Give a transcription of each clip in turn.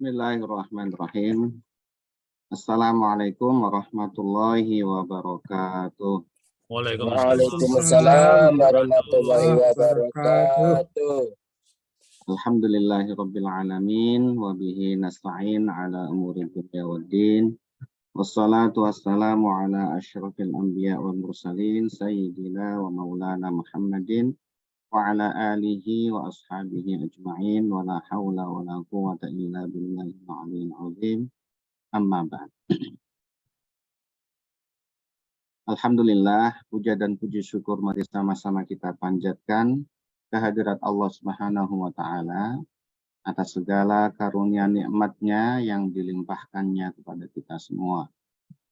Bismillahirrahmanirrahim. Assalamualaikum warahmatullahi wabarakatuh. Waalaikumsalam warahmatullahi wabarakatuh. Alhamdulillahirabbil alamin wa bihi nasta'in ala umuri dunya waddin. Wassalatu wassalamu ala asyrafil anbiya wal mursalin sayyidina wa maulana Muhammadin wa ala alihi wa ashabihi ajma'in wa la hawla wa la quwwata illa billahil aliyyil azim. Amma ba'd. Alhamdulillah, puja dan puji syukur mari sama-sama kita panjatkan kehadirat Allah Subhanahu wa taala atas segala karunia nikmat-Nya yang dilimpahkannya kepada kita semua.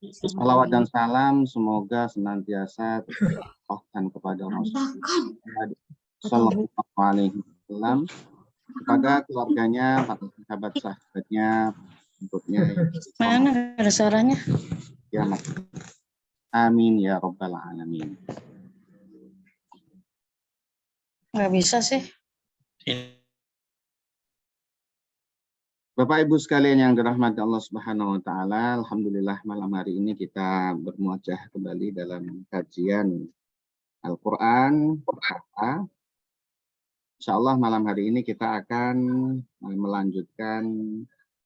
Salawat dan salam semoga senantiasa tercurahkan kepada Rasulullah Sallallahu Alaihi Wasallam, kepada keluarganya, para sahabat-sahabatnya, bentuknya. Mana ada suaranya? Ya, Mas. Amin ya Rabbal Alamin. Nggak bisa sih. Bapak Ibu sekalian yang dirahmati Allah Subhanahu wa taala, alhamdulillah malam hari ini kita bermuajah kembali dalam kajian Al-Qur'an. Insyaallah malam hari ini kita akan melanjutkan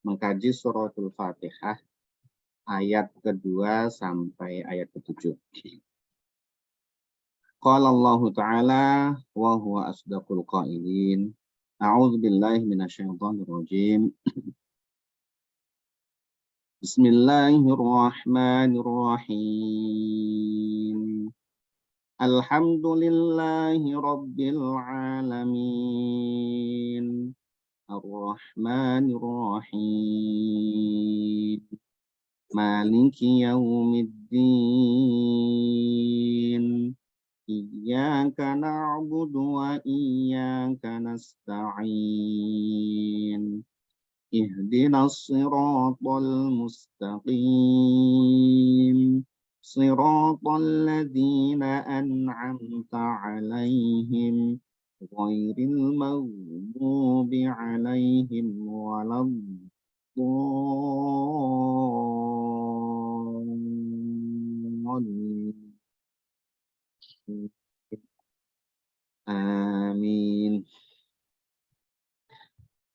mengkaji suratul Fatihah ayat kedua sampai ayat ke-7. Qala Allah Ta'ala wa huwa asdaqul qailin. A'udzu billahi minasyaitonir rajim. Bismillahirrahmanirrahim. Alhamdulillahi rabbil alamin. Ar-Rahmanir Rahim. Maliki yaumiddin. Iyyaka na'budu wa iyyaka nasta'in. Ihdinas siratal mustaqim. Siratal ladzina an'amta 'alaihim ghairil maghdubi 'alaihim waladdallin. Amin.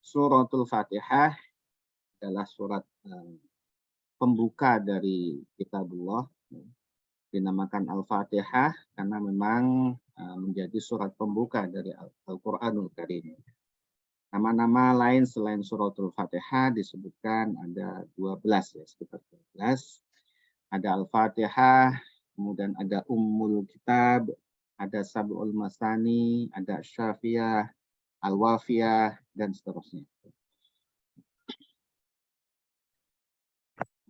Suratul Fatihah adalah surat pembuka dari kitabullah. Dinamakan Al-Fatihah karena memang menjadi surat pembuka dari Al-Qur'anul Karim. Nama-nama lain selain suratul Fatihah disebutkan ada 12 ya, sekitar 12. Ada Al-Fatihah, kemudian ada Ummul Kitab, ada Sab'ul Masani, ada Syafiyah, Al-Wafiyah, dan seterusnya.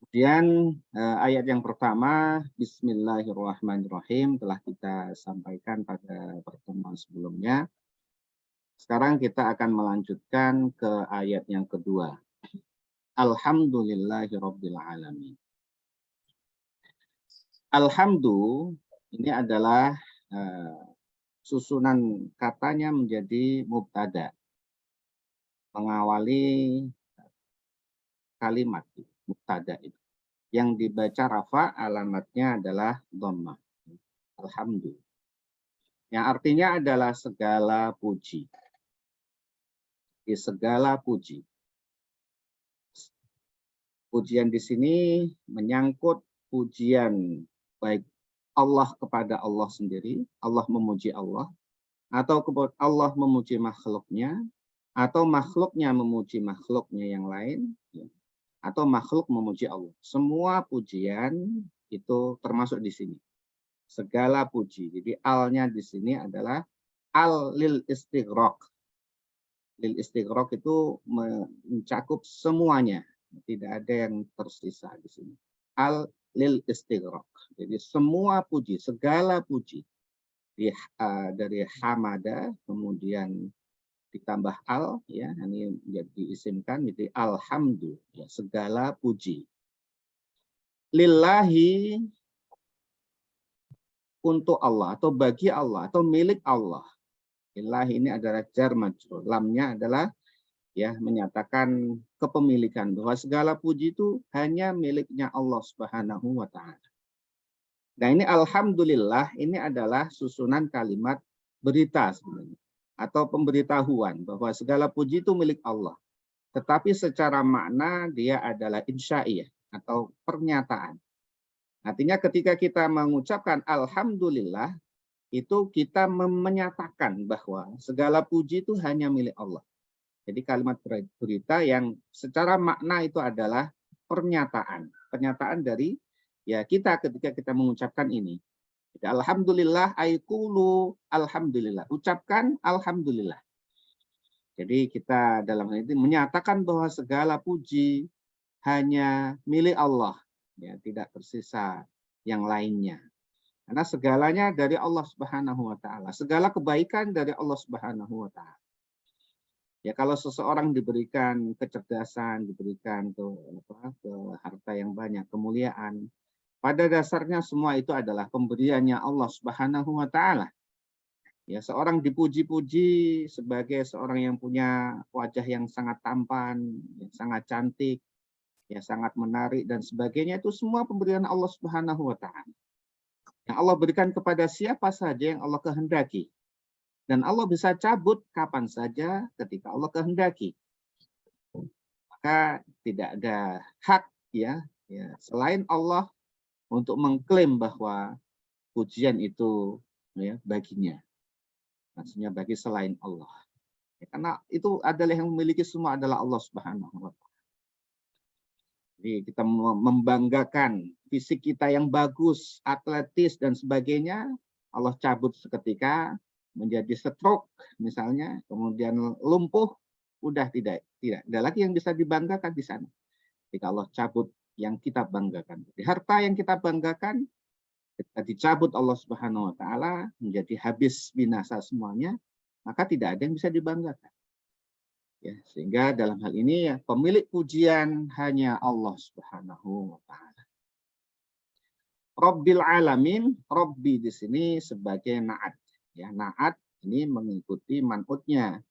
Kemudian ayat yang pertama, Bismillahirrahmanirrahim, telah kita sampaikan pada pertemuan sebelumnya. Sekarang kita akan melanjutkan ke ayat yang kedua. Alhamdulillahirabbil alamin. Alhamdu ini adalah susunan katanya menjadi mubtada, mengawali kalimat mubtada itu. Yang dibaca rafa alamatnya adalah dhammah. Alhamdu. Yang artinya adalah segala puji. Segala puji. Pujian di sini menyangkut pujian baik Allah kepada Allah sendiri, Allah memuji Allah, atau Allah memuji makhluknya, atau makhluknya memuji makhluknya yang lain, atau makhluk memuji Allah. Semua pujian itu termasuk di sini. Segala puji. Jadi al-nya di sini adalah al lil istighraq. Lil istighraq itu mencakup semuanya. Tidak ada yang tersisa di sini. Al lil istighraq. Jadi semua puji, segala puji. Dari hamada, kemudian ditambah al, ya, ini diisimkan jadi alhamdulillah, ya, segala puji. Lillahi, untuk Allah atau bagi Allah atau milik Allah. Lillahi ini adalah jar majrur. Lamnya adalah ya menyatakan kepemilikan, bahwa segala puji itu hanya miliknya Allah Subhanahu wa taala. Nah, ini alhamdulillah ini adalah susunan kalimat berita sebenarnya atau pemberitahuan bahwa segala puji itu milik Allah. Tetapi secara makna dia adalah insya'iyah atau pernyataan. Artinya ketika kita mengucapkan alhamdulillah, itu kita menyatakan bahwa segala puji itu hanya milik Allah. Jadi kalimat berita yang secara makna itu adalah pernyataan. Pernyataan dari ya kita ketika kita mengucapkan ini. Jadi, alhamdulillah aikulu alhamdulillah. Ucapkan alhamdulillah. Jadi kita dalam hal ini menyatakan bahwa segala puji hanya milik Allah. Ya, tidak tersisa yang lainnya. Karena segalanya dari Allah Subhanahu wa taala. Segala kebaikan dari Allah Subhanahu wa taala. Ya, kalau seseorang diberikan kecerdasan, diberikan ke harta yang banyak, kemuliaan, pada dasarnya semua itu adalah pemberiannya Allah Subhanahu wa taala. Ya, seorang dipuji-puji sebagai seorang yang punya wajah yang sangat tampan, yang sangat cantik, ya sangat menarik dan sebagainya, itu semua pemberian Allah Subhanahu wa taala. Yang Allah berikan kepada siapa saja yang Allah kehendaki. Dan Allah bisa cabut kapan saja ketika Allah kehendaki. Maka tidak ada hak ya selain Allah untuk mengklaim bahwa pujian itu ya baginya. Maksudnya bagi selain Allah. Ya, karena itu adalah yang memiliki semua adalah Allah Subhanahu wa taala. Jadi kita membanggakan fisik kita yang bagus, atletis dan sebagainya, Allah cabut seketika menjadi stroke misalnya, kemudian lumpuh, udah tidak ada lagi yang bisa dibanggakan di sana. Jika Allah cabut yang kita banggakan, di harta yang kita banggakan, ketika dicabut Allah Subhanahu wa taala menjadi habis binasa semuanya, maka tidak ada yang bisa dibanggakan. Ya, sehingga dalam hal ini ya pemilik pujian hanya Allah Subhanahu wa taala. Rabbil alamin, Rabbi di sini sebagai na'at. Ya, na'at ini mengikuti man'utnya.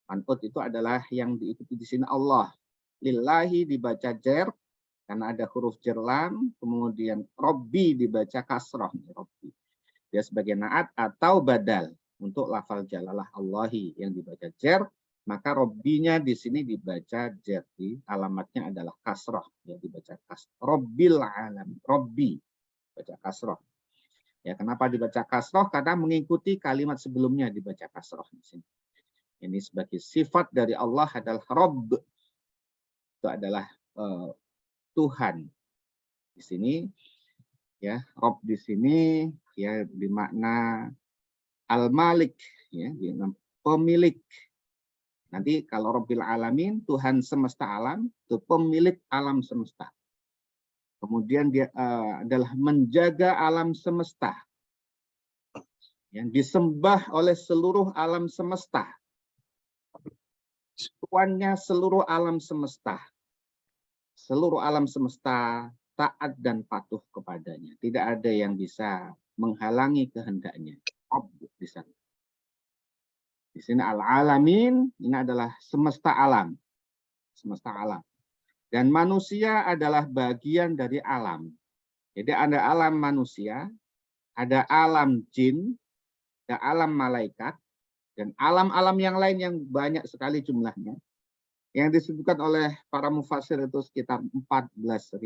Man'ut itu adalah yang diikuti di sini Allah. Lillahi dibaca jer karena ada huruf jer lam, kemudian Rabbi dibaca kasrah. Rabbi. Dia sebagai na'at atau badal untuk lafal jalalah Allahi yang dibaca jer, maka Rabbinya di sini dibaca jer. Alamatnya adalah kasrah, ya dibaca kasrah. Rabbil alam, Rabbi baca kasrah. Ya, kenapa dibaca kasroh? Karena mengikuti kalimat sebelumnya dibaca kasroh di sini. Ini sebagai sifat dari Allah adalah Rabb. Itu adalah Tuhan. Di sini ya, Rabb di sini ya bermakna Al-Malik ya, pemilik. Nanti kalau Rabbil Alamin, Tuhan semesta alam, itu pemilik alam semesta. Kemudian dia adalah menjaga alam semesta. Yang disembah oleh seluruh alam semesta. Tuannya seluruh alam semesta. Seluruh alam semesta taat dan patuh kepadanya. Tidak ada yang bisa menghalangi kehendaknya. Di sana. Di sini al-alamin, ini adalah semesta alam. Semesta alam. Dan manusia adalah bagian dari alam. Jadi ada alam manusia, ada alam jin, ada alam malaikat, dan alam-alam yang lain yang banyak sekali jumlahnya. Yang disebutkan oleh para mufassir itu sekitar 14.000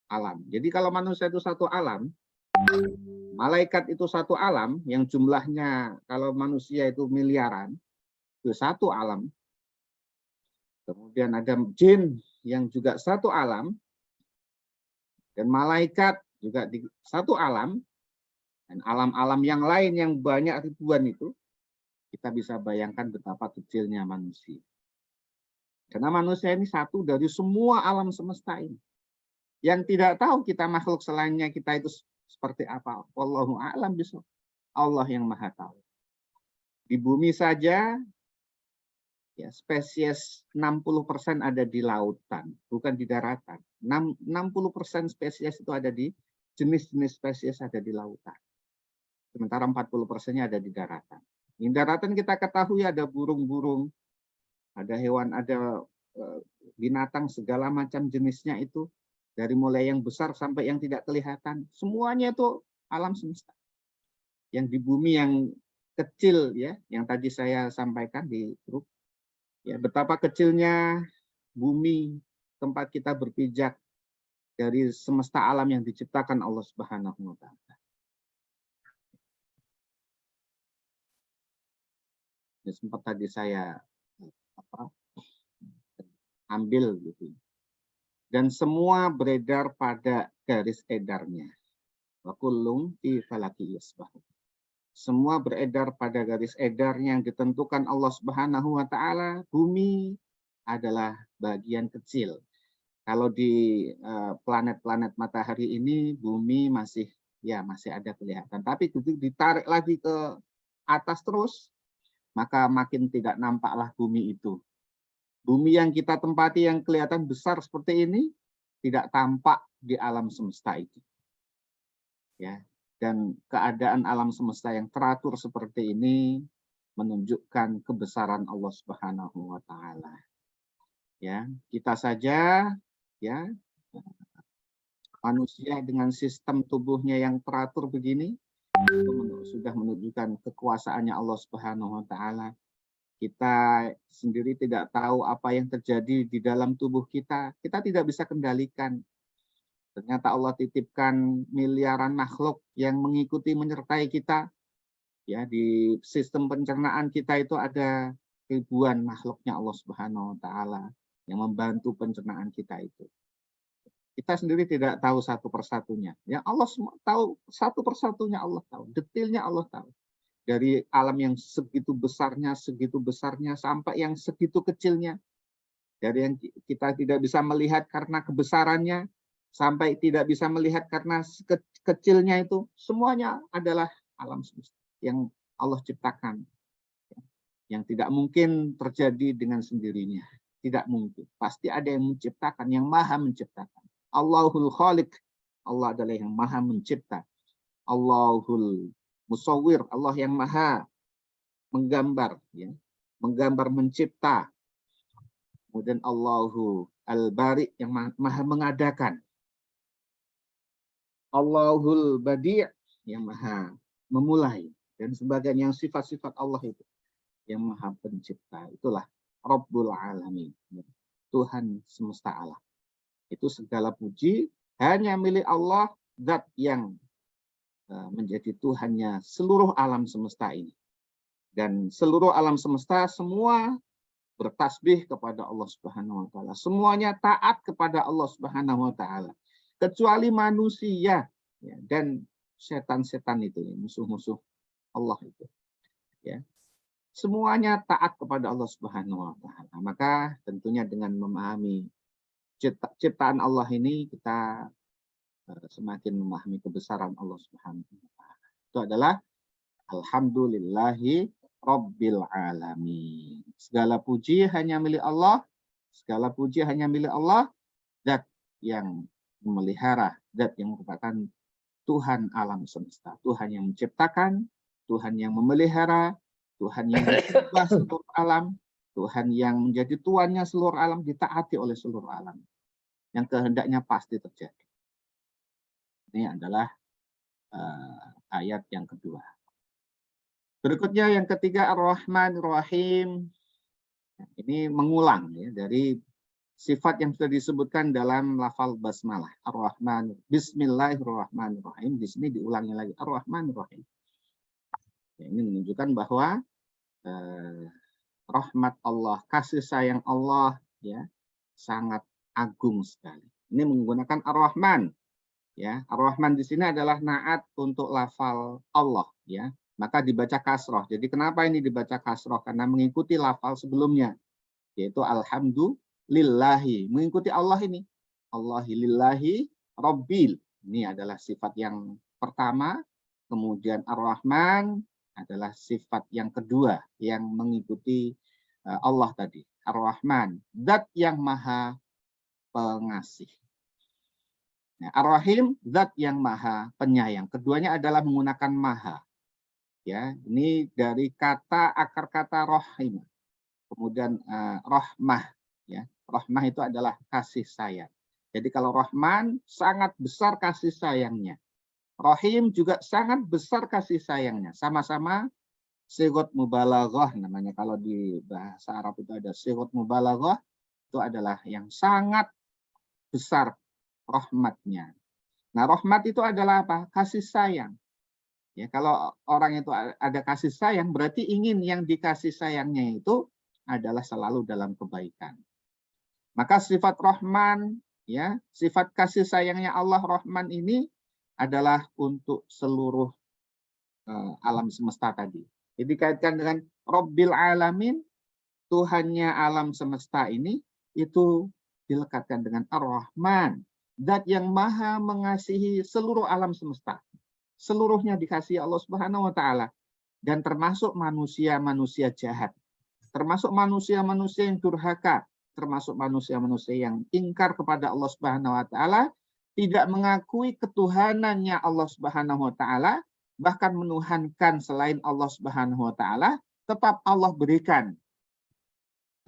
alam. Jadi kalau manusia itu satu alam, malaikat itu satu alam, yang jumlahnya kalau manusia itu miliaran, itu satu alam. Kemudian ada jin yang juga satu alam, dan malaikat juga di satu alam, dan alam-alam yang lain yang banyak ribuan itu, kita bisa bayangkan betapa kecilnya manusia. Karena manusia ini satu dari semua alam semesta ini. Yang tidak tahu kita makhluk selainnya kita itu seperti apa. Wallahu a'lam bishawab. Allah yang maha tahu. Di bumi saja, ya, spesies 60% ada di lautan, bukan di daratan. 60% spesies itu ada di jenis-jenis spesies ada di lautan. Sementara 40%-nya ada di daratan. Di daratan kita ketahui ada burung-burung, ada hewan, ada binatang segala macam jenisnya itu, dari mulai yang besar sampai yang tidak kelihatan, semuanya itu alam semesta. Yang di bumi yang kecil ya, yang tadi saya sampaikan di grup, ya betapa kecilnya bumi tempat kita berpijak dari semesta alam yang diciptakan Allah Subhanahu wa taala. Ya, sempat tadi saya ambil gitu. Dan semua beredar pada garis edarnya. Wa kullum fi falaki yasbahu. Semua beredar pada garis edarnya yang ditentukan Allah Subhanahu wa taala. Bumi adalah bagian kecil. Kalau di planet-planet matahari ini, bumi masih ada kelihatan. Tapi begitu ditarik lagi ke atas terus, maka makin tidak nampaklah bumi itu. Bumi yang kita tempati yang kelihatan besar seperti ini tidak tampak di alam semesta itu. Ya. Dan keadaan alam semesta yang teratur seperti ini menunjukkan kebesaran Allah Subhanahu wa taala. Ya, kita saja ya manusia dengan sistem tubuhnya yang teratur begini itu sudah menunjukkan kekuasaannya Allah Subhanahu wa taala. Kita sendiri tidak tahu apa yang terjadi di dalam tubuh kita. Kita tidak bisa kendalikan. Ternyata Allah titipkan miliaran makhluk yang mengikuti menyertai kita. Ya, di sistem pencernaan kita itu ada ribuan makhluknya Allah Subhanahu wa taala yang membantu pencernaan kita itu. Kita sendiri tidak tahu satu persatunya. Ya, Allah tahu satu persatunya, Allah tahu, detailnya Allah tahu. Dari alam yang segitu besarnya sampai yang segitu kecilnya. Dari yang kita tidak bisa melihat karena kebesarannya sampai tidak bisa melihat karena kecilnya, itu semuanya adalah alam semesta yang Allah ciptakan. Yang tidak mungkin terjadi dengan sendirinya. Tidak mungkin. Pasti ada yang menciptakan, yang maha menciptakan. Allahul Khaliq. Allah adalah yang maha mencipta. Allahul Musawwir. Allah yang maha menggambar. Ya. Menggambar, mencipta. Kemudian Allahu Al-Bari, yang maha mengadakan. Allahul Badi', yang maha memulai. Dan sebagainya, yang sifat-sifat Allah itu. Yang maha pencipta. Itulah Rabbul Alamin. Tuhan semesta alam. Itu segala puji hanya milik Allah, zat yang menjadi Tuhannya seluruh alam semesta ini. Dan seluruh alam semesta semua bertasbih kepada Allah Subhanahu wa taala. Semuanya taat kepada Allah Subhanahu wa taala. Kecuali manusia ya, dan setan-setan itu, musuh-musuh Allah itu. Ya. Semuanya taat kepada Allah Subhanahu wa taala. Maka tentunya dengan memahami ciptaan Allah ini, kita semakin memahami kebesaran Allah Subhanahu wa taala. Itu adalah alhamdulillahi rabbil alamin. Segala puji hanya milik Allah, segala puji hanya milik Allah, zat yang memelihara, zat yang merupakan Tuhan alam semesta, Tuhan yang menciptakan, Tuhan yang memelihara, Tuhan yang mengubah seluruh alam, Tuhan yang menjadi tuannya seluruh alam, ditaati oleh seluruh alam. Yang kehendaknya pasti terjadi. Ini adalah ayat yang kedua. Berikutnya yang ketiga, Ar-Rahman Ar-Rahim. Ini mengulang ya, dari sifat yang sudah disebutkan dalam lafal basmalah. Ar-Rahman, Bismillahirrahmanirrahim. Di sini diulangi lagi, Ar-Rahman Ar-Rahim. Ya, ini menunjukkan bahwa rahmat Allah, kasih sayang Allah ya sangat agung sekali. Ini menggunakan Ar-Rahman. Ya, Ar-Rahman di sini adalah naat untuk lafal Allah ya. Maka dibaca kasroh. Jadi kenapa ini dibaca kasroh? Karena mengikuti lafal sebelumnya, yaitu alhamdulillahi. Mengikuti Allah ini. Allahillahi Rabbil. Ini adalah sifat yang pertama. Kemudian Ar-Rahman adalah sifat yang kedua yang mengikuti Allah tadi. Ar-Rahman, zat yang maha pengasih. Nah, Ar-Rahim, zat yang maha penyayang. Keduanya adalah menggunakan maha. Ya, ini dari kata akar kata rahim. Kemudian rahmah, ya. Rahmah itu adalah kasih sayang. Jadi kalau Rahman sangat besar kasih sayangnya. Rahim juga sangat besar kasih sayangnya. Sama-sama sigot mubalaghah namanya. Kalau di bahasa Arab itu ada sigot mubalaghah, itu adalah yang sangat besar rahmatnya. Nah, rahmat itu adalah apa? Kasih sayang. Ya, kalau orang itu ada kasih sayang, berarti ingin yang dikasih sayangnya itu adalah selalu dalam kebaikan. Maka sifat Rahman, ya, sifat kasih sayangnya Allah Rahman ini adalah untuk seluruh alam semesta tadi. Jadi dikaitkan dengan Rabbil Alamin, Tuhannya alam semesta ini, itu dilekatkan dengan Ar-Rahman, zat yang maha mengasihi seluruh alam semesta. Seluruhnya dikasihi Allah Subhanahu wa taala, dan termasuk manusia-manusia jahat, termasuk manusia-manusia yang durhaka, termasuk manusia-manusia yang ingkar kepada Allah Subhanahu wa taala, tidak mengakui ketuhanannya Allah Subhanahu wa taala, bahkan menuhankan selain Allah Subhanahu wa taala, tetap Allah berikan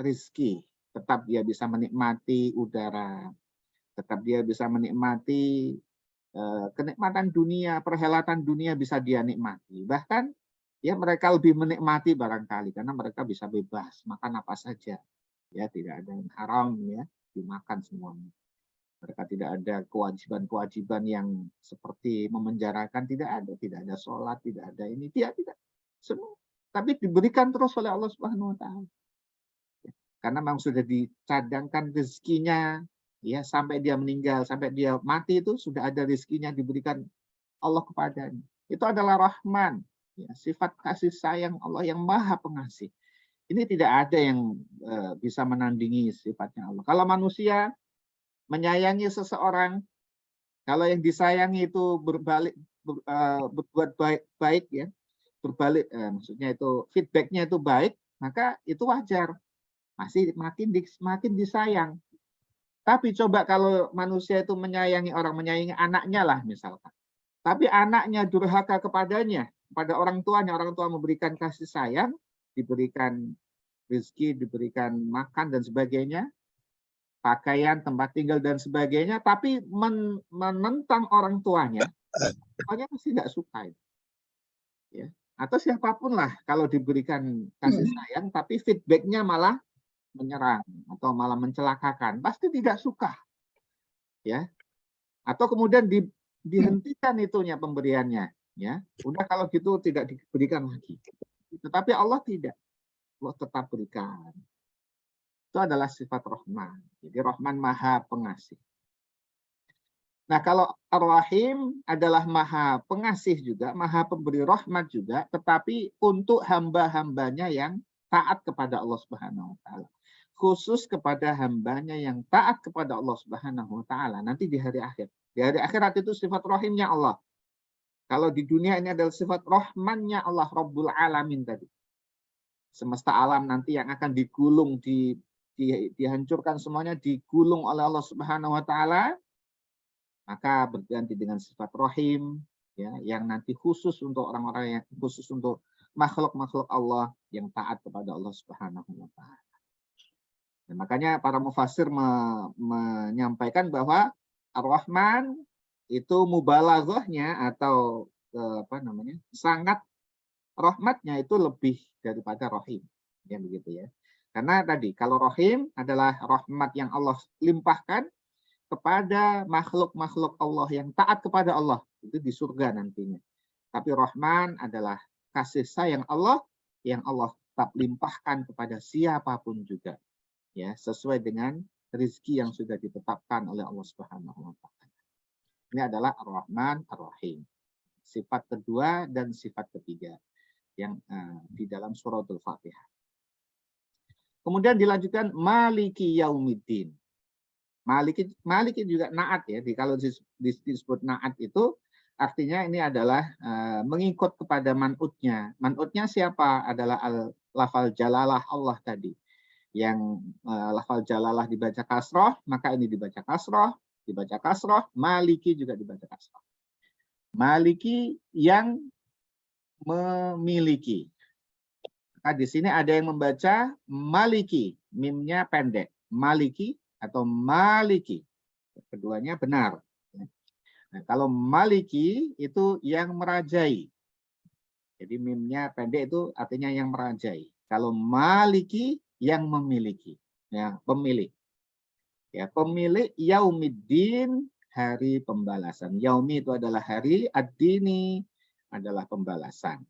rezeki, tetap dia bisa menikmati udara, tetap dia bisa menikmati kenikmatan dunia, perhelatan dunia bisa dia nikmati. Bahkan ya mereka lebih menikmati barangkali karena mereka bisa bebas makan apa saja. Ya, tidak ada yang haram ya, dimakan semuanya. Mereka tidak ada kewajiban-kewajiban yang seperti memenjarakan, tidak ada sholat, tidak ada ini, tidak. Semua. Tapi diberikan terus oleh Allah Subhanahu wa taala. Karena memang sudah dicadangkan rezekinya, ya, sampai dia meninggal, sampai dia mati itu sudah ada rezekinya diberikan Allah kepadanya. Itu adalah Rahman, ya, sifat kasih sayang Allah yang maha pengasih. Ini tidak ada yang bisa menandingi sifatnya Allah. Kalau manusia menyayangi seseorang, kalau yang disayangi itu berbuat baik ya, berbalik, maksudnya itu feedbacknya itu baik, maka itu wajar, masih makin disayang. Tapi coba kalau manusia itu menyayangi menyayangi anaknya lah misalkan, tapi anaknya durhaka kepadanya, pada orang tua memberikan kasih sayang, diberikan rezeki, diberikan makan dan sebagainya, pakaian, tempat tinggal dan sebagainya, tapi menentang orang tuanya, pokoknya pasti nggak suka. Ya. Atau siapapun lah kalau diberikan kasih sayang, tapi feedbacknya malah menyerang atau malah mencelakakan, pasti tidak suka. Ya. Atau kemudian dihentikan itunya pemberiannya. Ya. Udah kalau gitu tidak diberikan lagi. Tetapi Allah tidak. Allah tetap berikan. Itu adalah sifat Rahman. Jadi Rahman maha pengasih. Nah, kalau Ar-Rahim adalah maha pengasih juga, maha pemberi rahmat juga, tetapi untuk hamba-hambanya yang taat kepada Allah Subhanahu wa taala. Khusus kepada hambanya yang taat kepada Allah Subhanahu wa taala nanti di hari akhir. Di hari akhirat itu sifat rahimnya Allah. Kalau di dunia ini adalah sifat rahmannya Allah, Rabbul Alamin tadi. Semesta alam nanti yang akan digulung, dihancurkan semuanya, digulung oleh Allah Subhanahu wa taala, maka berganti dengan sifat rahim, ya, yang nanti khusus untuk orang-orang yang khusus untuk makhluk-makhluk Allah yang taat kepada Allah Subhanahu wa taala. Dan makanya para mufassir menyampaikan bahwa Ar-Rahman itu mubalaghahnya atau sangat rahmatnya itu lebih daripada rahim, ya begitu ya. Karena tadi kalau rahim adalah rahmat yang Allah limpahkan kepada makhluk-makhluk Allah yang taat kepada Allah, itu di surga nantinya. Tapi Rahman adalah kasih sayang Allah yang Allah tetap limpahkan kepada siapapun juga, ya, sesuai dengan rezeki yang sudah ditetapkan oleh Allah Subhanahu wa taala. Ini adalah Ar-Rahman Ar-Rahim. Sifat kedua dan sifat ketiga yang di dalam suratul Fatihah. Kemudian dilanjutkan Maliki Yaumiddin. Maliki juga naat ya. Kalau disebut naat itu artinya ini adalah mengikut kepada man'utnya. Man'utnya siapa? Adalah lafal jalalah Allah tadi. Yang lafal jalalah dibaca kasroh, maka ini dibaca kasroh, Maliki juga dibaca kasroh. Maliki yang memiliki. Maka di sini ada yang membaca Maliki, mimnya pendek. maliki atau maliki. Keduanya benar. Nah, kalau maliki itu yang merajai. Jadi mimnya pendek itu artinya yang merajai. Kalau maliki yang memiliki, ya, pemilik. Ya, pemilik yaumiddin, hari pembalasan. Yaumi itu adalah hari, ad-dini adalah pembalasan.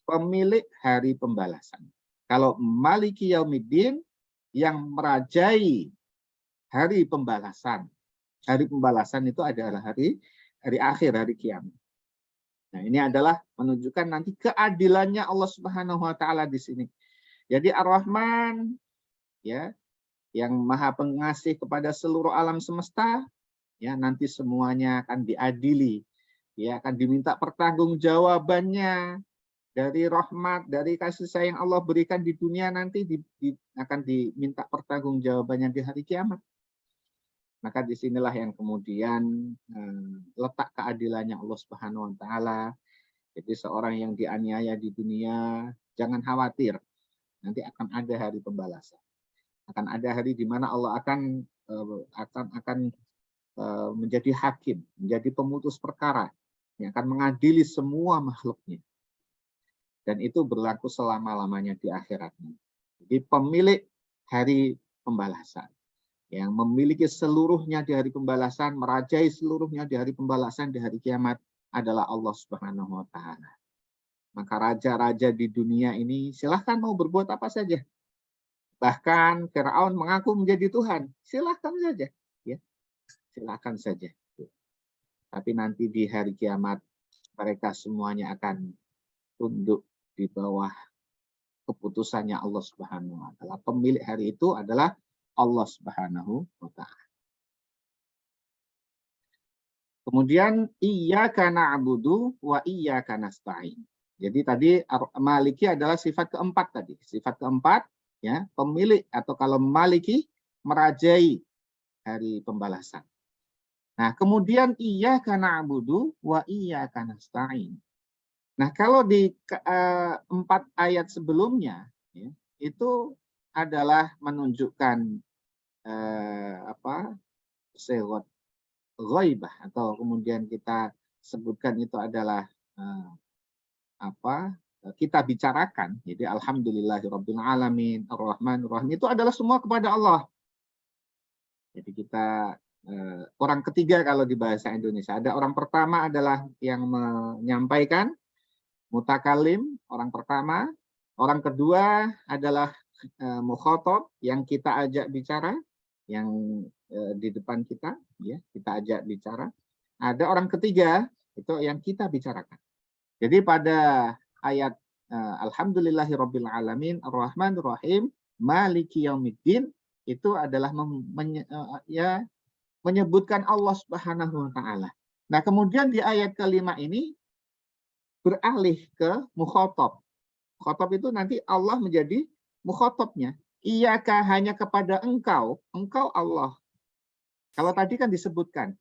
Pemilik hari pembalasan. Kalau maliki yaumiddin yang merajai hari pembalasan. Hari pembalasan itu adalah hari akhir, hari kiamat. Nah, ini adalah menunjukkan nanti keadilannya Allah Subhanahu wa taala di sini. Jadi Ar-Rahman, ya, yang Maha Pengasih kepada seluruh alam semesta, ya, nanti semuanya akan diadili, ya, akan diminta pertanggungjawabannya dari rahmat, dari kasih sayang Allah berikan di dunia, nanti akan diminta pertanggungjawabannya di hari kiamat. Maka disinilah yang kemudian letak keadilannya Allah Subhanahu wa taala. Jadi seorang yang dianiaya di dunia, jangan khawatir, nanti akan ada hari pembalasan. Akan ada hari di mana Allah akan menjadi hakim, menjadi pemutus perkara, yang akan mengadili semua makhluknya. Dan itu berlaku selama-lamanya di akhiratnya. Jadi pemilik hari pembalasan, yang memiliki seluruhnya di hari pembalasan, merajai seluruhnya di hari pembalasan di hari kiamat adalah Allah Subhanahu wa taala. Maka raja-raja di dunia ini silahkan mau berbuat apa saja. Bahkan Firaun mengaku menjadi Tuhan, silahkan saja, ya. Silahkan saja. Tapi nanti di hari kiamat mereka semuanya akan tunduk di bawah keputusannya Allah Subhanahu wa taala. Pemilik hari itu adalah Allah Subhanahu wa taala. Kemudian iyyaka na'budu wa iyyaka nasta'in. Jadi tadi maliki adalah sifat keempat tadi. Sifat keempat, ya, pemilik atau kalau maliki merajai hari pembalasan. Nah, kemudian iyyaka na'budu wa iyyaka nasta'in. Nah, kalau di 4 ayat sebelumnya, ya, itu adalah menunjukkan sewot ghaibah, atau kemudian kita sebutkan itu adalah kita bicarakan. Jadi alhamdulillahirabbil alamin, arrahmanir rahim, itu adalah semua kepada Allah. Jadi kita orang ketiga kalau di bahasa Indonesia. Ada orang pertama adalah yang menyampaikan, mutakalim, orang pertama. Orang kedua adalah mukhatab, yang kita ajak bicara, yang di depan kita, ya, kita ajak bicara. Ada orang ketiga, itu yang kita bicarakan. Jadi pada ayat alhamdulillahirabbil alamin, arrahmanir rahim, maliki yaumiddin, itu adalah menyebutkan Allah Subhanahu wa taala. Nah, kemudian di ayat kelima ini beralih ke mukhatab. Mukhatab itu nanti Allah menjadi mukhatabnya. Iyyaka, hanya kepada engkau, engkau Allah. Kalau tadi kan disebutkan,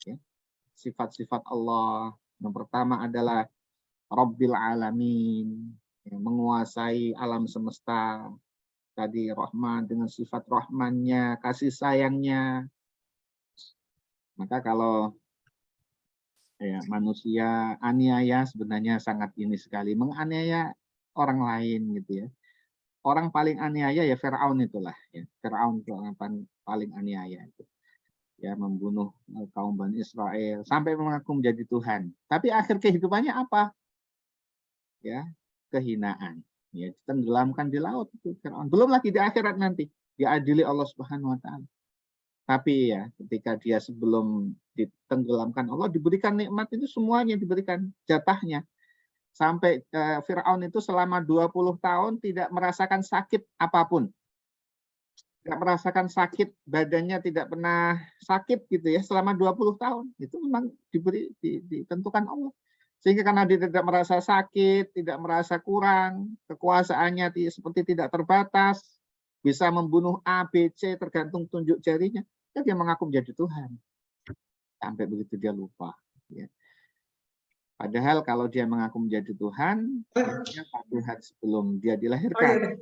ya, sifat-sifat Allah. Yang pertama adalah Rabbil Alamin, yang menguasai alam semesta. Tadi Rahman dengan sifat Rahmannya, kasih sayangnya. Maka kalau ya, manusia aniaya sebenarnya sangat ini sekali, menganiaya orang lain gitu ya. Orang paling aniaya ya Firaun itulah, ya. Firaun itu orang paling aniaya itu. Ya, membunuh kaum Bani Israel sampai mengaku menjadi Tuhan. Tapi akhir kehidupannya apa? Ya, kehinaan. Ya, ditenggelamkan di laut itu Firaun. Belum lagi di akhirat nanti diadili Allah Subhanahu wa taala. Tapi ya, ketika dia sebelum ditenggelamkan Allah, diberikan nikmat itu semuanya, diberikan jatahnya. Sampai Firaun itu selama 20 tahun tidak merasakan sakit apapun. Tidak merasakan sakit, badannya tidak pernah sakit gitu ya, selama 20 tahun. Itu memang ditentukan Allah. Sehingga karena dia tidak merasa sakit, tidak merasa kurang, kekuasaannya seperti tidak terbatas, bisa membunuh A, B, C tergantung tunjuk jarinya, ya dia mengaku menjadi Tuhan. Sampai begitu dia lupa. Ya. Padahal kalau dia mengaku menjadi Tuhan, Tuhan sebelum dia dilahirkan.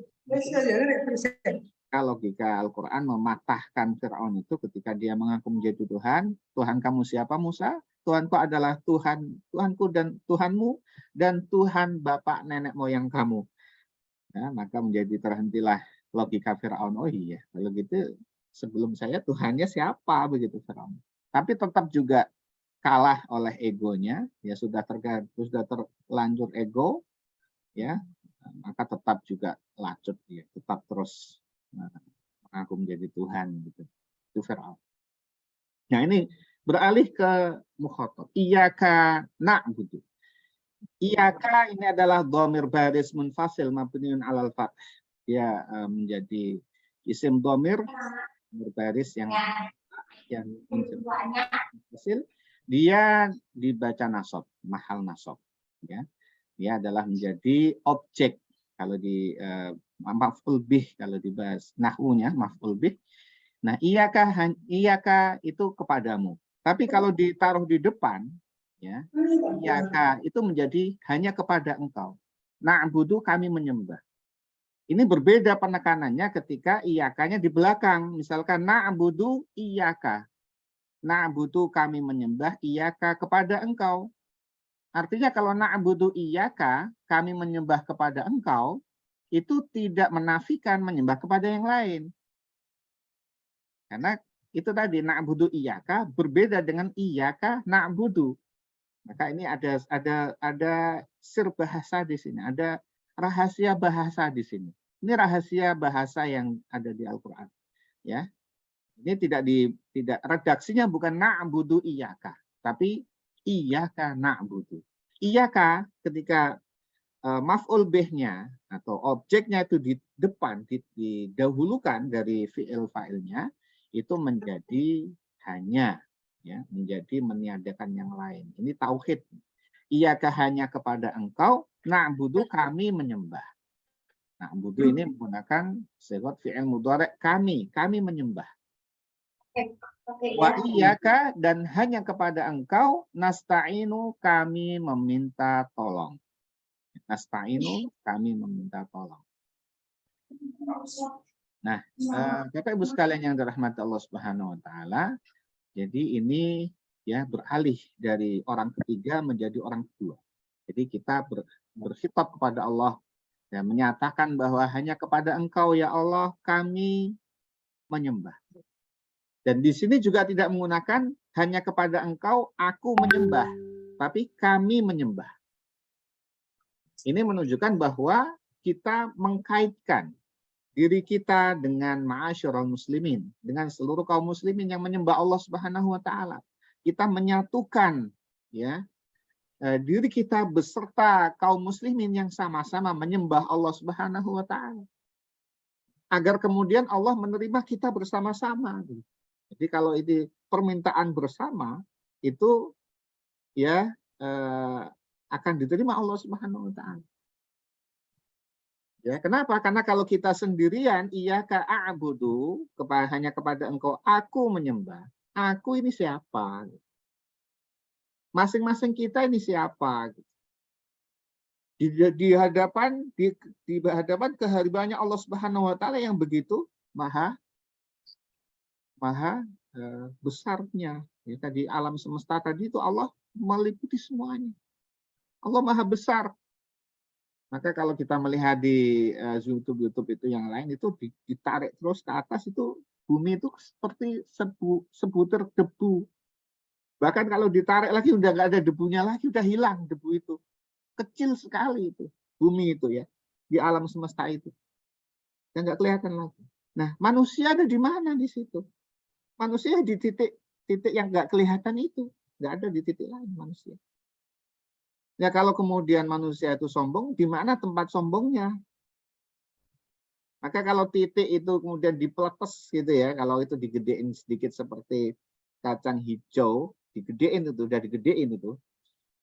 logika Al-Quran mematahkan Fir'aun itu ketika dia mengaku menjadi Tuhan. Tuhan kamu siapa, Musa? Tuhanku adalah Tuhanku dan Tuhanmu dan Tuhan bapak nenek moyang kamu. Ya, maka menjadi terhentilah logika Fir'aun. Oh iya, kalau gitu sebelum saya Tuhannya siapa, begitu Fir'aun. Tapi tetap juga kalah oleh egonya, ya sudah terlanjur ego, ya maka tetap juga lanjut, ya tetap terus mengaku menjadi Tuhan, gitu. Itu Fir'aun. Nah ini beralih ke mukhatab. Iyyaka na'budu. Iyyaka ini adalah dhamir baris munfasil mabniun 'alal fath. Dia menjadi isim dhamir berbaris yang munfasil. Dia dibaca nasab, mahal nasab, ya. Dia adalah menjadi objek kalau di maf'ul bih, kalau dibahas nahwunya maf'ul bih. Nah, iyaka itu kepadamu. Tapi kalau ditaruh di depan, ya, iyaka itu menjadi hanya kepada engkau. Na'budu kami menyembah. Ini berbeda penekanannya ketika iyakanya di belakang. Misalkan na'budu iyaka. Na'budu kami menyembah iyaka kepada engkau. Artinya kalau na'budu iyaka kami menyembah kepada engkau, itu tidak menafikan menyembah kepada yang lain. Karena itu tadi na'budu iyyaka berbeda dengan iyyaka na'budu. Maka ini ada sir bahasa di sini, ada rahasia bahasa di sini. Ini rahasia bahasa yang ada di Al-Qur'an, ya. Ini tidak redaksinya bukan na'budu iyyaka, tapi iyyaka na'budu. Iyyaka ketika maf'ul bihnya atau objeknya itu di depan, didahulukan dari fi'il fa'ilnya, itu menjadi hanya, ya, menjadi meniadakan yang lain. Ini tauhid. Iyaka hanya kepada engkau, na'budu kami menyembah. Na'budu ini menggunakan sigat fi'il mudhari' kami menyembah. Wa iyaka dan hanya kepada engkau, nasta'inu kami meminta tolong. Nasta'inu kami meminta tolong. Nah, Bapak Ibu sekalian yang dirahmati Allah Subhanahu wa taala, jadi ini ya beralih dari orang ketiga menjadi orang kedua. Jadi kita berkhitab kepada Allah dan menyatakan bahwa hanya kepada Engkau ya Allah kami menyembah. Dan di sini juga tidak menggunakan hanya kepada Engkau aku menyembah, tapi kami menyembah. Ini menunjukkan bahwa kita mengkaitkan diri kita dengan ma'asyiral muslimin, dengan seluruh kaum muslimin yang menyembah Allah Subhanahu wa taala. Kita menyatukan, ya, diri kita beserta kaum muslimin yang sama-sama menyembah Allah Subhanahu wa taala. Agar kemudian Allah menerima kita bersama-sama. Jadi kalau ini permintaan bersama itu ya akan diterima Allah Subhanahu wa taala. Ya, kenapa? Karena kalau kita sendirian, iyyaka a'budu, hanya kepada engkau aku menyembah. Aku ini siapa? Masing-masing kita ini siapa? Di hadapan kehadirannya Allah Subhanahu wa taala yang begitu maha besarnya. Ya, tadi alam semesta tadi itu Allah meliputi semuanya. Allah maha besar. Maka kalau kita melihat di YouTube itu yang lain itu ditarik terus ke atas itu bumi itu seperti sebutir debu. Bahkan kalau ditarik lagi udah nggak ada debunya lagi, udah hilang debu itu. Kecil sekali itu bumi itu ya di alam semesta itu. Dan nggak kelihatan lagi. Nah manusia ada di mana di situ? Manusia di titik yang nggak kelihatan itu, nggak ada di titik lain manusia. Ya kalau kemudian manusia itu sombong, di mana tempat sombongnya? Maka kalau titik itu kemudian dipeletes gitu ya, kalau itu digedein sedikit seperti kacang hijau, digedein itu, udah digedein itu.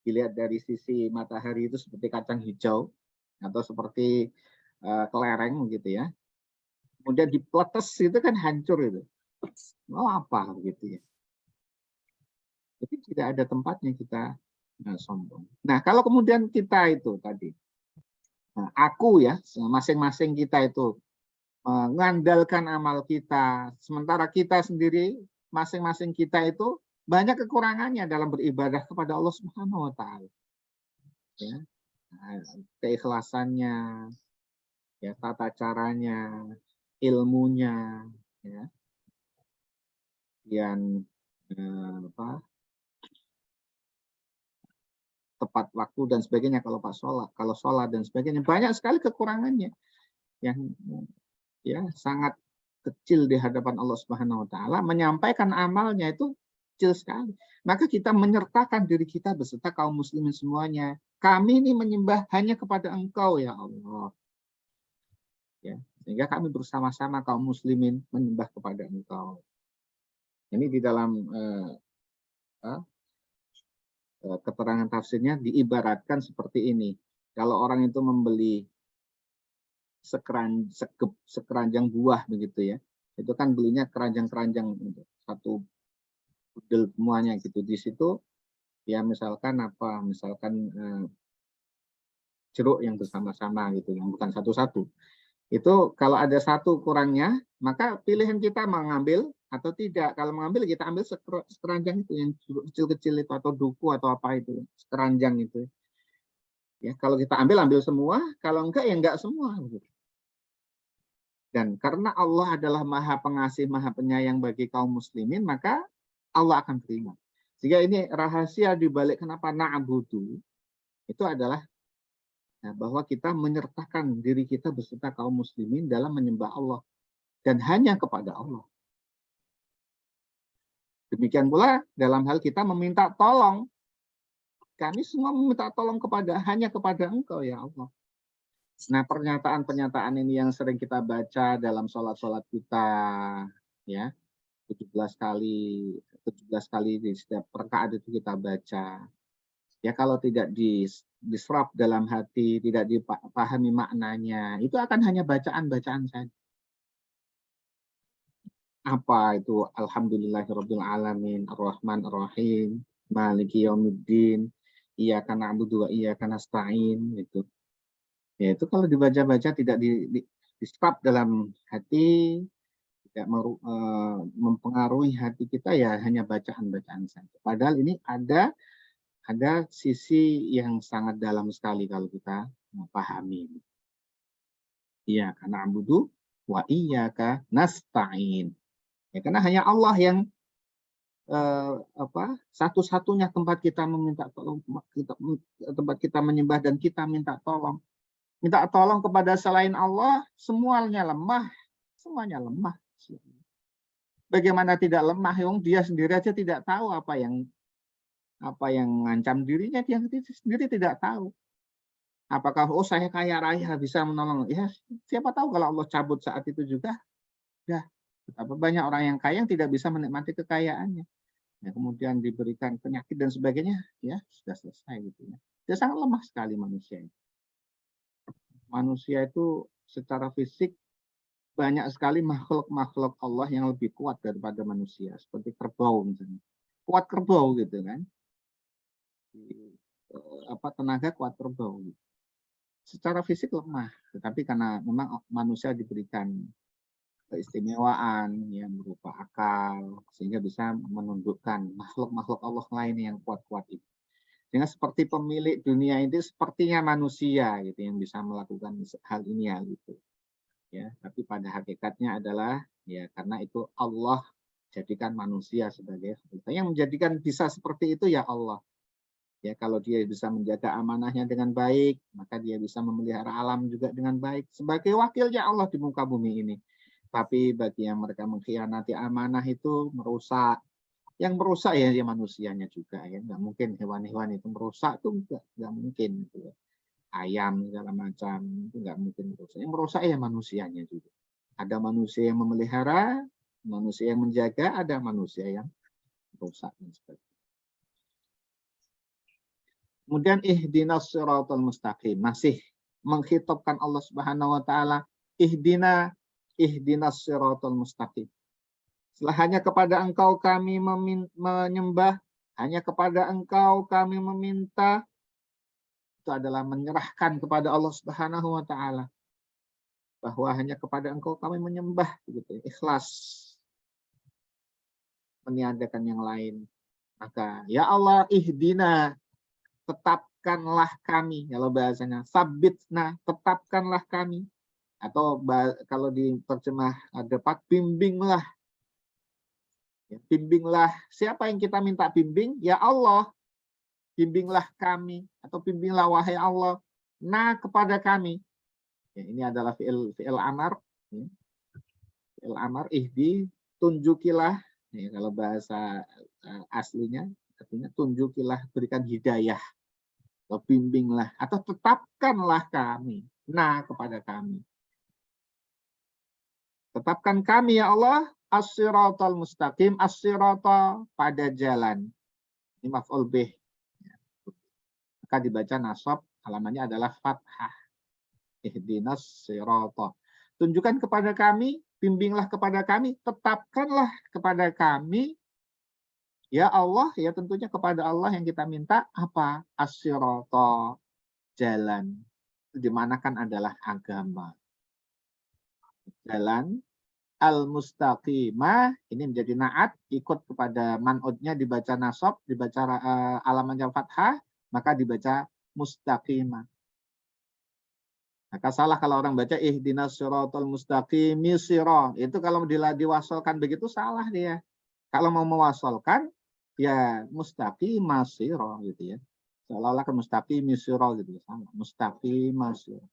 Dilihat dari sisi matahari itu seperti kacang hijau atau seperti kelereng gitu ya. Kemudian dipeletes itu kan hancur itu. Mau apa gitu ya. Jadi tidak ada tempatnya kita sombong. Nah, kalau kemudian kita itu tadi, aku ya, masing-masing kita itu mengandalkan amal kita, sementara kita sendiri, masing-masing kita itu banyak kekurangannya dalam beribadah kepada Allah Subhanahu wa taala. Ya. Keikhlasannya, ya, tata caranya, ilmunya, ya. Dan tepat waktu dan sebagainya kalau sholat dan sebagainya, banyak sekali kekurangannya yang ya sangat kecil di hadapan Allah Subhanahu wa taala. Menyampaikan amalnya itu kecil sekali. Maka kita menyertakan diri kita beserta kaum muslimin semuanya. Kami ini menyembah hanya kepada Engkau ya Allah. Ya, sehingga kami bersama-sama kaum muslimin menyembah kepada Engkau. Ini di dalam keterangan tafsirnya diibaratkan seperti ini. Kalau orang itu membeli sekeranjang buah begitu ya, itu kan belinya keranjang-keranjang satu budel semuanya gitu. Di situ ya misalkan jeruk yang bersama-sama gitu, yang bukan satu-satu. Itu kalau ada satu kurangnya, maka pilihan kita mengambil atau tidak. Kalau mengambil kita ambil sekeranjang itu yang kecil-kecil itu, atau duku atau apa itu, sekeranjang itu. Ya, kalau kita ambil semua, kalau enggak ya enggak semua. Dan karena Allah adalah Maha Pengasih, Maha Penyayang bagi kaum muslimin, maka Allah akan terima. Sehingga ini rahasia di balik kenapa na'budu itu adalah bahwa kita menyertakan diri kita beserta kaum muslimin dalam menyembah Allah dan hanya kepada Allah. Demikian pula dalam hal kita meminta tolong. Kami semua meminta tolong hanya kepada Engkau ya Allah. Nah, pernyataan-pernyataan ini yang sering kita baca dalam sholat-sholat kita, ya, 17 kali di setiap rakaat itu kita baca. Ya, kalau tidak diserap dalam hati, tidak dipahami maknanya, itu akan hanya bacaan-bacaan saja. Apa itu? Alhamdulillahirabbil alamin, Ar-Rahman Ar-Rahim, Maliki Yaumiddin, Iyyaka na'budu wa iyyaka nasta'in, gitu. Ya, itu kalau dibaca-baca tidak diserap dalam hati, tidak mempengaruhi hati kita, ya hanya bacaan-bacaan saja. Padahal ini ada sisi yang sangat dalam sekali kalau kita memahami. Iyyaka na'budu wa iyyaka nasta'in. Ya, karena hanya Allah yang satu-satunya tempat kita meminta tolong, tempat kita menyembah dan kita minta tolong. Minta tolong kepada selain Allah, semuanya lemah. Bagaimana tidak lemah? Dia sendiri aja tidak tahu apa yang mengancam dirinya, dia sendiri tidak tahu. Apakah saya kaya raya bisa menolong? Ya, siapa tahu kalau Allah cabut saat itu juga. Ya, betapa banyak orang yang kaya yang tidak bisa menikmati kekayaannya. Ya, kemudian diberikan penyakit dan sebagainya, ya sudah selesai gitu ya. Dia sangat lemah sekali manusia. Manusia itu secara fisik banyak sekali makhluk-makhluk Allah yang lebih kuat daripada manusia, seperti kerbau misalnya. Kuat kerbau gitu kan. Tenaga kuat kerbau. Gitu. Secara fisik lemah, tetapi karena memang manusia diberikan keistimewaan yang berupa akal, sehingga bisa menundukkan makhluk-makhluk Allah lain yang kuat-kuat itu. Sehingga seperti pemilik dunia ini sepertinya manusia gitu yang bisa melakukan hal ini hal itu. Ya, tapi pada hakikatnya adalah ya karena itu Allah jadikan manusia sebagai yang menjadikan bisa seperti itu ya Allah. Ya, kalau dia bisa menjaga amanahnya dengan baik, maka dia bisa memelihara alam juga dengan baik sebagai wakilnya Allah di muka bumi ini. Tapi bagi yang mereka mengkhianati amanah itu merusak. Yang merusak ya manusianya juga ya, nggak mungkin hewan-hewan itu merusak tuh nggak mungkin gitu ya. Ayam segala macam itu nggak mungkin merusak. Yang merusak ya manusianya juga. Ada manusia yang memelihara, manusia yang menjaga, ada manusia yang merusak dan sebagainya. Kemudian ihdinas siratal mustaqim, masih mengkhitobkan Allah Subhanahu wa taala, ihdinas siratal mustaqim. Setelah hanya kepada Engkau kami menyembah, hanya kepada Engkau kami meminta, itu adalah menyerahkan kepada Allah Subhanahu wa taala. bahwa hanya kepada Engkau kami menyembah, gitu, ikhlas meniadakan yang lain. Maka ya Allah ihdina, tetapkanlah kami, kalau bahasanya sabitna, tetapkanlah kami, atau kalau diterjemah dapat bimbinglah. Ya, bimbinglah. Siapa yang kita minta bimbing? Ya Allah, bimbinglah kami, atau bimbinglah wahai Allah, nah kepada kami. Ya, ini adalah fi'il amar. Ya. Fi'il amar, ihdi, tunjukilah. Ya, kalau bahasa aslinya, artinya tunjukilah, berikan hidayah. Atau bimbinglah, atau tetapkanlah kami. Nah kepada kami. Tetapkan kami ya Allah, as-siratal mustaqim, as-sirata, pada jalan. Ini maf'ul bih. Maka dibaca nasab, halamannya adalah fathah. Ihdinas sirata. Tunjukkan kepada kami, bimbinglah kepada kami, tetapkanlah kepada kami, ya Allah, ya tentunya kepada Allah yang kita minta apa? As-sirata, jalan. Dimanakan adalah agama. Jalan al-mustaqimah, ini menjadi naat, ikut kepada man'udnya, dibaca nasab, dibaca alamannya fathah, maka dibaca mustaqimah. Maka salah kalau orang baca ihdinas siratal mustaqim sira. Itu kalau diwasalkan begitu salah dia. Kalau mau mewasalkan ya mustaqim sira gitu ya. Seolah-olah ke mustaqim sira gitu ya, sama. Mustaqim sira.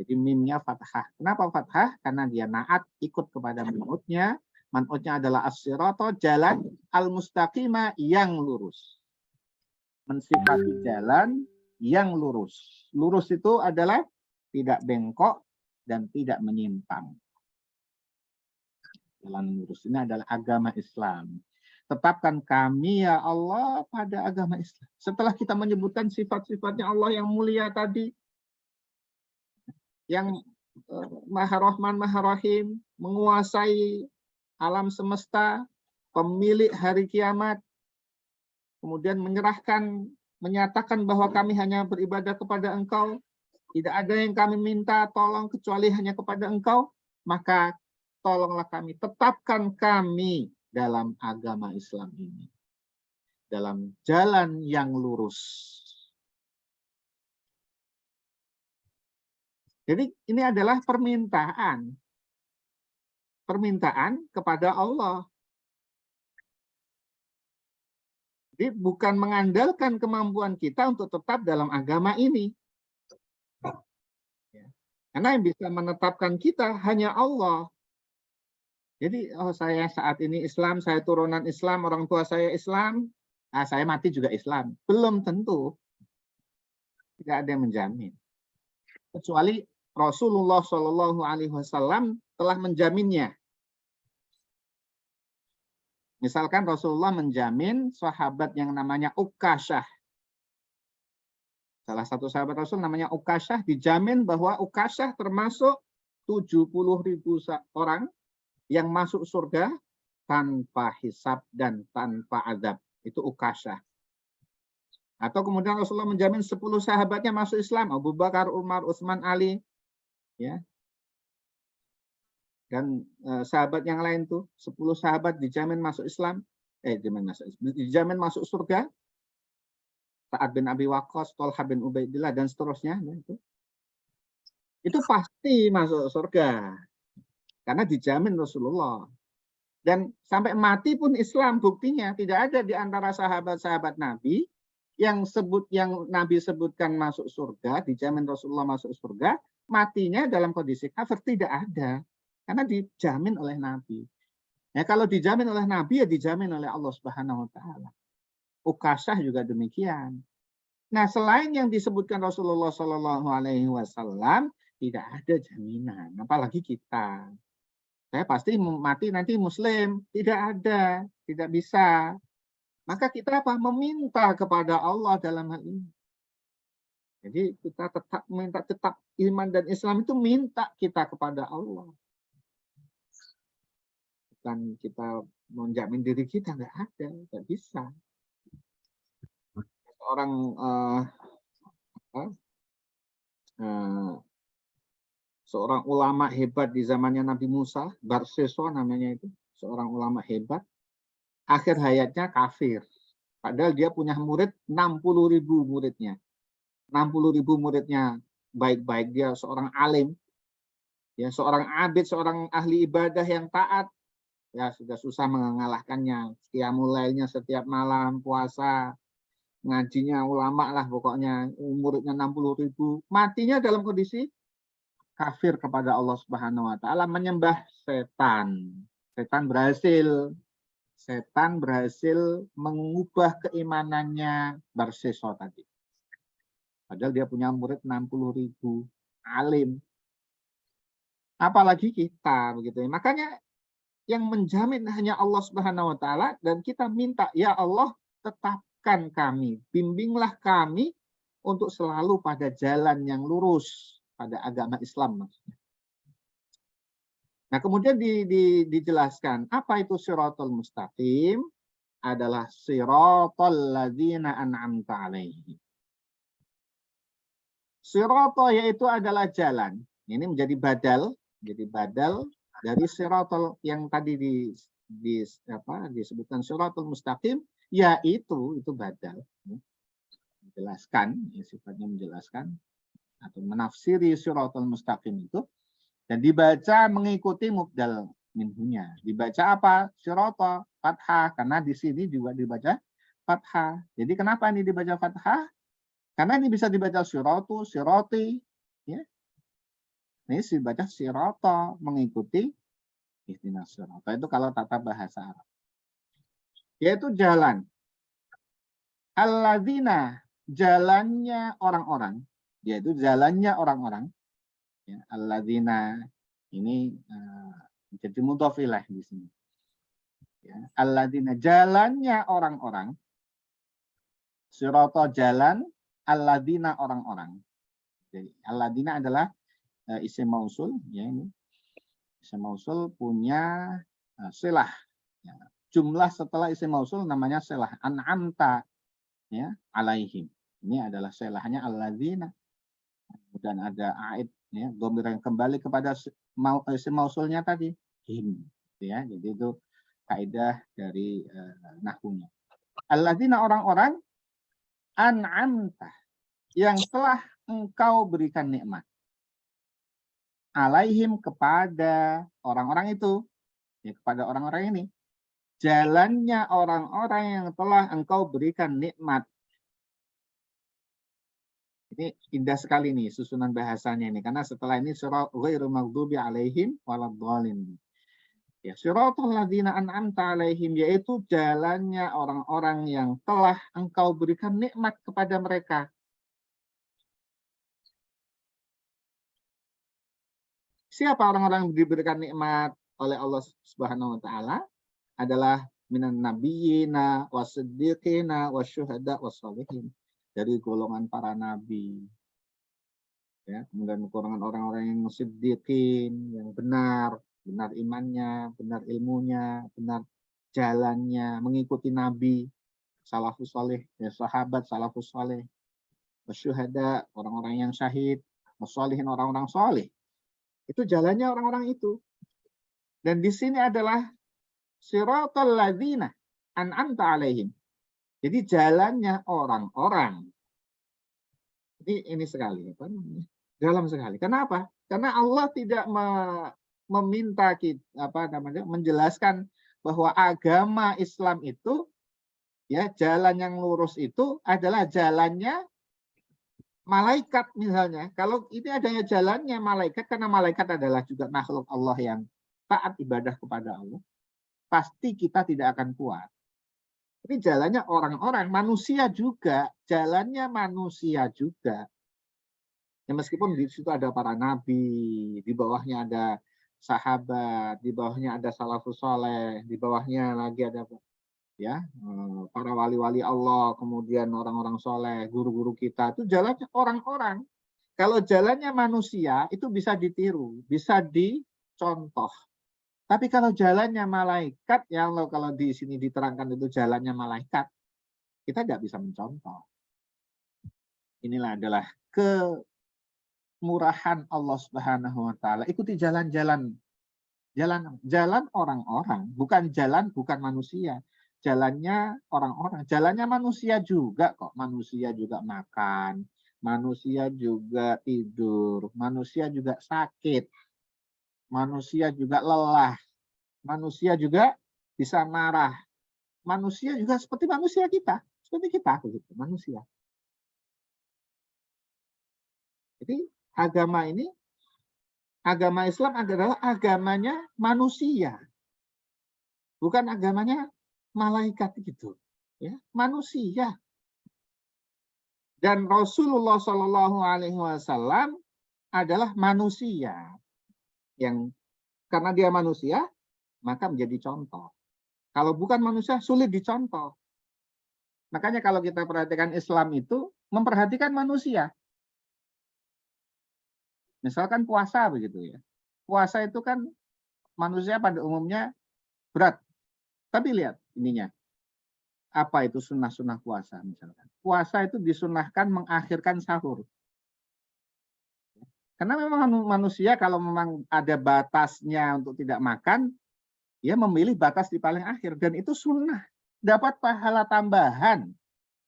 Jadi mimnya fathah. Kenapa fathah? Karena dia naat, ikut kepada man'udnya. Man'udnya adalah as-sirata, jalan, al-mustaqimah, yang lurus. Mensifati jalan yang lurus. Lurus itu adalah tidak bengkok dan tidak menyimpang. Jalan lurus ini adalah agama Islam. Tetapkan kami ya Allah pada agama Islam. Setelah kita menyebutkan sifat-sifatnya Allah yang mulia tadi, yang Maha Rahman, Maha Rahim, menguasai alam semesta, pemilik hari kiamat, kemudian menyatakan bahwa kami hanya beribadah kepada Engkau, tidak ada yang kami minta tolong kecuali hanya kepada Engkau, maka tolonglah kami, tetapkan kami dalam agama Islam ini, dalam jalan yang lurus. Jadi ini adalah permintaan kepada Allah. Jadi bukan mengandalkan kemampuan kita untuk tetap dalam agama ini. Karena yang bisa menetapkan kita hanya Allah. Jadi saya saat ini Islam, saya turunan Islam, orang tua saya Islam, saya mati juga Islam. Belum tentu. Tidak ada yang menjamin. Kecuali Rasulullah Shallallahu Alaihi Wasallam telah menjaminnya. Misalkan Rasulullah menjamin sahabat yang namanya Ukasyah. Salah satu sahabat Rasul namanya Ukasyah, dijamin bahwa Ukasyah termasuk 70.000 orang yang masuk surga tanpa hisab dan tanpa azab. Itu Ukasyah. Atau kemudian Rasulullah menjamin 10 sahabatnya masuk Islam. Abu Bakar, Umar, Utsman, Ali. Ya. Dan sahabat yang lain tuh 10 sahabat dijamin masuk Islam, dijamin masuk surga. Sa'ad bin Abi Waqqas, Thalhah bin Ubaidillah dan seterusnya. Itu pasti masuk surga karena dijamin Rasulullah. Dan sampai mati pun Islam, buktinya tidak ada di antara sahabat-sahabat Nabi yang Nabi sebutkan masuk surga, dijamin Rasulullah masuk surga, matinya dalam kondisi kafir, tidak ada. Karena dijamin oleh Nabi. Ya, kalau dijamin oleh Nabi, ya dijamin oleh Allah Subhanahu wa Ta'ala. Ukasyah juga demikian. Nah, selain yang disebutkan Rasulullah Shallallahu Alaihi Wasallam, tidak ada jaminan. Apalagi kita. Saya pasti mati nanti Muslim. Tidak ada, tidak bisa. Maka kita apa? Meminta kepada Allah dalam hal ini. Jadi kita tetap iman dan Islam itu minta kita kepada Allah. Dan kita menjamin diri kita, nggak ada, nggak bisa. Orang seorang ulama hebat di zamannya Nabi Musa, Barseso namanya itu, seorang ulama hebat, akhir hayatnya kafir. Padahal dia punya murid 60.000 muridnya. 60.000 muridnya baik-baik, dia seorang alim, ya seorang abid, seorang ahli ibadah yang taat. Ya sudah susah mengalahkannya. Qiyamul lailnya setiap malam, puasa, ngajinya ulama lah pokoknya, muridnya 60.000. Matinya dalam kondisi kafir kepada Allah Subhanahu wa taala, menyembah setan. Setan berhasil mengubah keimanannya Barseso tadi. Padahal dia punya murid 60.000 alim. Apalagi kita begitu ya. Makanya yang menjamin hanya Allah Subhanahu wa taala, dan kita minta, ya Allah, tetapkan kami, bimbinglah kami untuk selalu pada jalan yang lurus, pada agama Islam maksudnya. Nah, kemudian dijelaskan apa itu siratal mustaqim, adalah siratal ladzina an'amta alaihim. Sirata yaitu adalah jalan. Ini menjadi badal dari siratal yang tadi disebutkan siratal mustaqim, yaitu itu badal. Menjelaskan, ya, sifatnya menjelaskan atau menafsiri siratal mustaqim itu, dan dibaca mengikuti mubdal minhunya. Dibaca apa? Sirata, fathah, karena di sini juga dibaca fathah. Jadi kenapa ini dibaca fathah? Karena ini bisa dibaca siratu, sirati, ya. Ini dibaca sirata, mengikuti ihdinas sirata. Itu kalau tata bahasa Arab. Yaitu jalan. Alladzina, jalannya orang-orang, yaitu jalannya orang-orang. Ya, alladzina ini jadi mudhof ilaih di sini. Ya, alladzina, jalannya orang-orang. Sirata, jalan, alladzina, orang-orang. Jadi alladzina adalah isim mausul, ya, ini isim mausul punya silah. Ya, jumlah setelah isim mausul namanya silah. An'amta, ya, alaihim. Ini adalah silahnya alladzina. Kemudian ada aid, ya, dhamir yang kembali kepada isim mausulnya tadi, him, ya. Jadi itu kaidah dari nahwunya. Alladzina, orang-orang, an'amta, yang telah engkau berikan nikmat, alaihim, kepada orang-orang itu, ya, kepada orang-orang ini. Jalannya orang-orang yang telah engkau berikan nikmat. Ini indah sekali nih susunan bahasanya ini, karena setelah ini surah ghairil maghdubi alaihim waladhdallin. Ya, siratal ladzina an'amta alaihim, yaitu jalannya orang-orang yang telah engkau berikan nikmat kepada mereka. Siapa orang-orang yang diberikan nikmat oleh Allah Subhanahu wa taala? Adalah minan nabiyyina wasiddiqina wasyuhada wassalihin, dari golongan para nabi. Ya, kemudian golongan orang-orang yang siddiqin, yang benar imannya, benar ilmunya, benar jalannya, mengikuti nabi, salafus saleh, ya, sahabat salafus saleh, wasyuhada, orang-orang yang syahid, wassalihin, orang-orang soleh. Itu jalannya orang-orang itu. Dan di sini adalah siratal ladzina an'amta alaihim. Jadi jalannya orang-orang. Ini sekali, apa namanya? Dalam sekali. Kenapa? Karena Allah tidak meminta kita, menjelaskan bahwa agama Islam itu, ya, jalan yang lurus itu adalah jalannya malaikat misalnya. Kalau ini adanya jalannya malaikat, karena malaikat adalah juga makhluk Allah yang taat ibadah kepada Allah, pasti kita tidak akan kuat. Ini jalannya orang-orang, manusia juga, jalannya manusia juga. Ya, meskipun di situ ada para nabi, di bawahnya ada sahabat, di bawahnya ada salafus saleh, di bawahnya lagi ada, ya, para wali-wali Allah, kemudian orang-orang soleh, guru-guru kita, itu jalannya orang-orang. Kalau jalannya manusia itu bisa ditiru, bisa dicontoh. Tapi kalau jalannya malaikat, ya Allah, kalau di sini diterangkan itu jalannya malaikat, kita tidak bisa mencontoh. Inilah adalah murahan Allah Subhanahu wa taala. Ikuti jalan-jalan orang-orang, bukan manusia. Jalannya orang-orang, jalannya manusia juga kok. Manusia juga makan, manusia juga tidur, manusia juga sakit, manusia juga lelah, manusia juga bisa marah. Manusia juga seperti manusia kita, seperti kita begitu, manusia. Jadi agama Islam adalah agamanya manusia, bukan agamanya malaikat gitu, ya, manusia. Dan Rasulullah Shallallahu Alaihi Wasallam adalah manusia yang karena dia manusia maka menjadi contoh. Kalau bukan manusia sulit dicontoh. Makanya kalau kita perhatikan Islam itu memperhatikan manusia. Misalkan puasa begitu ya. Puasa itu kan manusia pada umumnya berat. Tapi lihat ininya. Apa itu sunnah-sunnah puasa misalkan. Puasa itu disunnahkan mengakhirkan sahur. Karena memang manusia kalau memang ada batasnya untuk tidak makan, dia memilih batas di paling akhir. Dan itu sunnah. Dapat pahala tambahan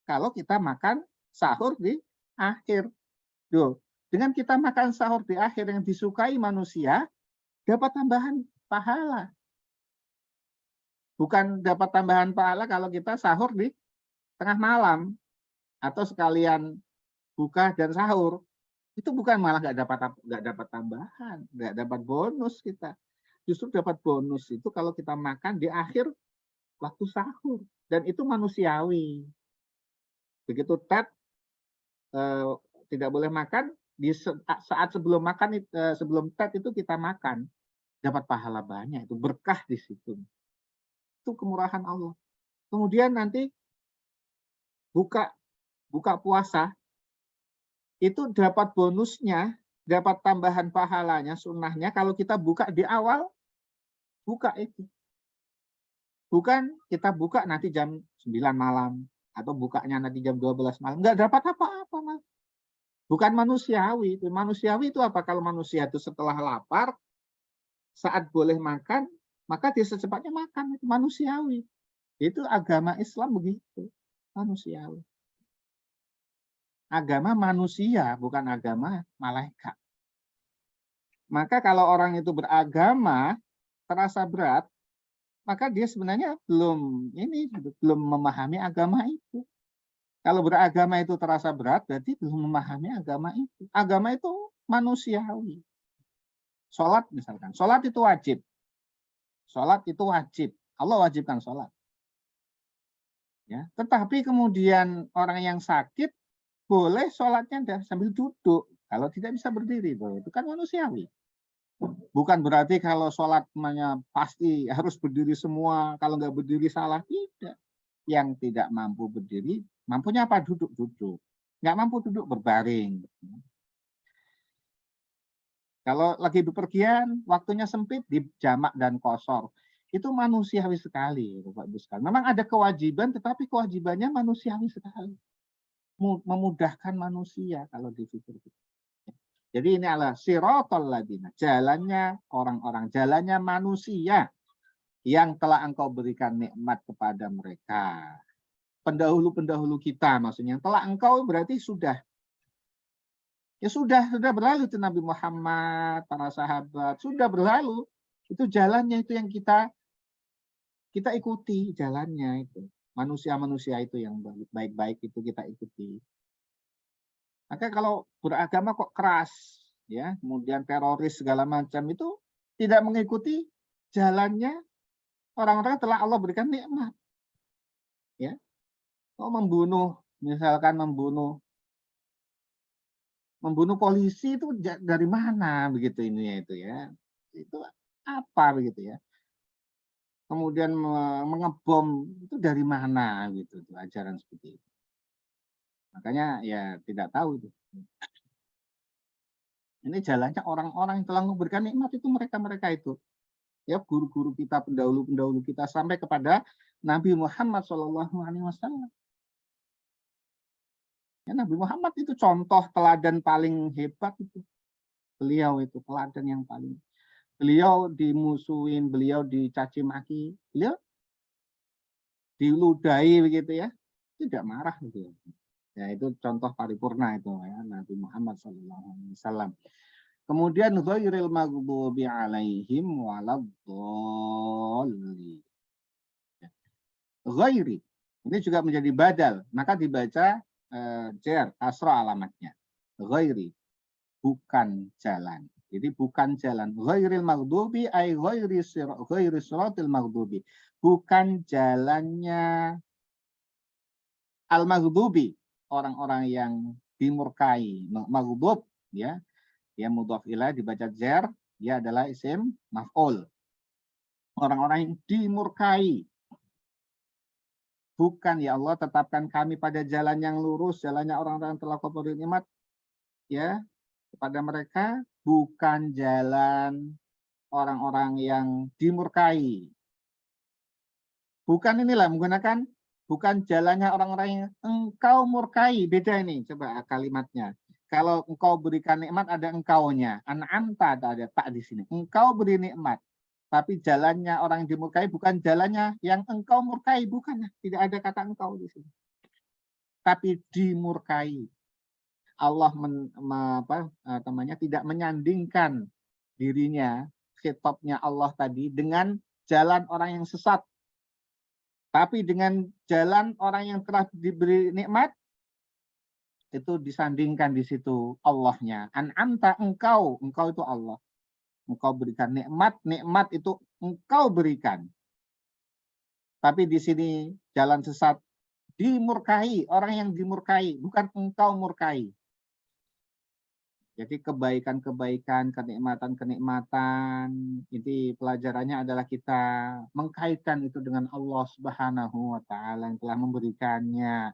kalau kita makan sahur di akhir. Duh, dengan kita makan sahur di akhir yang disukai manusia, dapat tambahan pahala. Bukan dapat tambahan pahala kalau kita sahur di tengah malam atau sekalian buka dan sahur. Itu bukan malah nggak dapat tambahan, nggak dapat bonus kita. Justru dapat bonus itu kalau kita makan di akhir waktu sahur, dan itu manusiawi. Begitu tidak boleh makan di saat sebelum makan, sebelum itu kita makan, dapat pahala banyak, itu berkah di situ. Itu kemurahan Allah. Kemudian nanti buka puasa itu dapat bonusnya, dapat tambahan pahalanya, sunnahnya kalau kita buka di awal buka itu. Bukan kita buka nanti jam 9 malam atau bukanya nanti jam 12 malam. Nggak dapat apa-apa, Mas. Bukan manusiawi. Manusiawi itu apa? Kalau manusia itu setelah lapar, saat boleh makan, maka dia secepatnya makan. Itu manusiawi. Itu agama Islam begitu. Manusiawi. Agama manusia, bukan agama malaikat. Maka kalau orang itu beragama, terasa berat, maka dia sebenarnya belum memahami agama itu. Kalau beragama itu terasa berat, berarti belum memahami agama itu. Agama itu manusiawi. Sholat misalkan, sholat itu wajib. Sholat itu wajib. Allah wajibkan sholat. Ya, tetapi kemudian orang yang sakit boleh sholatnya sambil duduk. Kalau tidak bisa berdiri, itu kan manusiawi. Bukan berarti kalau sholat pasti harus berdiri semua. Kalau nggak berdiri salah, tidak. Yang tidak mampu berdiri, mampunya apa? Duduk. Nggak mampu duduk, berbaring. Kalau lagi bepergian, waktunya sempit, dijamak dan kosor. Itu manusiawi sekali, Bapak Ibu sekalian. Memang ada kewajiban, tetapi kewajibannya manusiawi sekali. Memudahkan manusia kalau dipikir. Jadi ini adalah siratal ladzina, jalannya orang-orang, jalannya manusia yang telah Engkau berikan nikmat kepada mereka. Pendahulu-pendahulu kita maksudnya, yang telah Engkau berarti sudah. Ya sudah berlalu itu Nabi Muhammad, para sahabat, sudah berlalu. Itu jalannya itu yang kita ikuti, jalannya itu. Manusia-manusia itu yang baik-baik itu kita ikuti. Maka kalau beragama kok keras, ya, kemudian teroris segala macam itu tidak mengikuti jalannya orang-orang telah Allah berikan nikmat. Ya. Membunuh, misalkan membunuh polisi itu dari mana begitu ini itu ya. Itu apa begitu ya. Kemudian mengebom itu dari mana gitu ajaran seperti itu. Makanya ya tidak tahu itu. Ini jalannya orang-orang yang telah memberikan nikmat itu mereka-mereka itu. Ya guru-guru kita, pendahulu-pendahulu kita sampai kepada Nabi Muhammad SAW. Ya, Nabi Muhammad itu contoh teladan paling hebat itu. Beliau itu teladan yang paling. Beliau dimusuhin, beliau dicaci maki, beliau diludahi begitu ya, tidak marah gitu. Ya itu contoh paripurna itu ya Nabi Muhammad SAW. Kemudian ghairil maghdubi alaihim waladdallin. Ghairi ini juga menjadi badal, maka dibaca jar asra alamatnya. Ghairi bukan jalan. Jadi bukan jalan. Ghairil maghdubi ay ghairi siratil maghdubi. Bukan jalannya al-maghdubi, orang-orang yang dimurkai. Maghdub ya, dia mudhaf ilaih dibaca jar, dia adalah isim maf'ul. Orang-orang yang dimurkai. Bukan ya Allah tetapkan kami pada jalan yang lurus, jalannya orang-orang yang telah kau beri nikmat ya kepada mereka, bukan jalan orang-orang yang dimurkai. Bukan inilah menggunakan bukan jalannya orang-orang yang engkau murkai. Beda ini, coba kalimatnya. Kalau engkau berikan nikmat ada engkaunya. An'amta ada tak di sini. Engkau beri nikmat. Tapi jalannya orang yang dimurkai bukan jalannya yang engkau murkai. Bukan. Tidak ada kata engkau di sini. Tapi dimurkai. Allah tidak menyandingkan dirinya, khitabnya Allah tadi dengan jalan orang yang sesat. Tapi dengan jalan orang yang telah diberi nikmat, itu disandingkan di situ Allahnya. An'amta engkau itu Allah. Engkau berikan nikmat, nikmat itu engkau berikan. Tapi di sini jalan sesat dimurkai, orang yang dimurkai, bukan engkau murkai. Jadi kebaikan-kebaikan, kenikmatan-kenikmatan, ini pelajarannya adalah kita mengkaitkan itu dengan Allah Subhanahu wa taala yang telah memberikannya.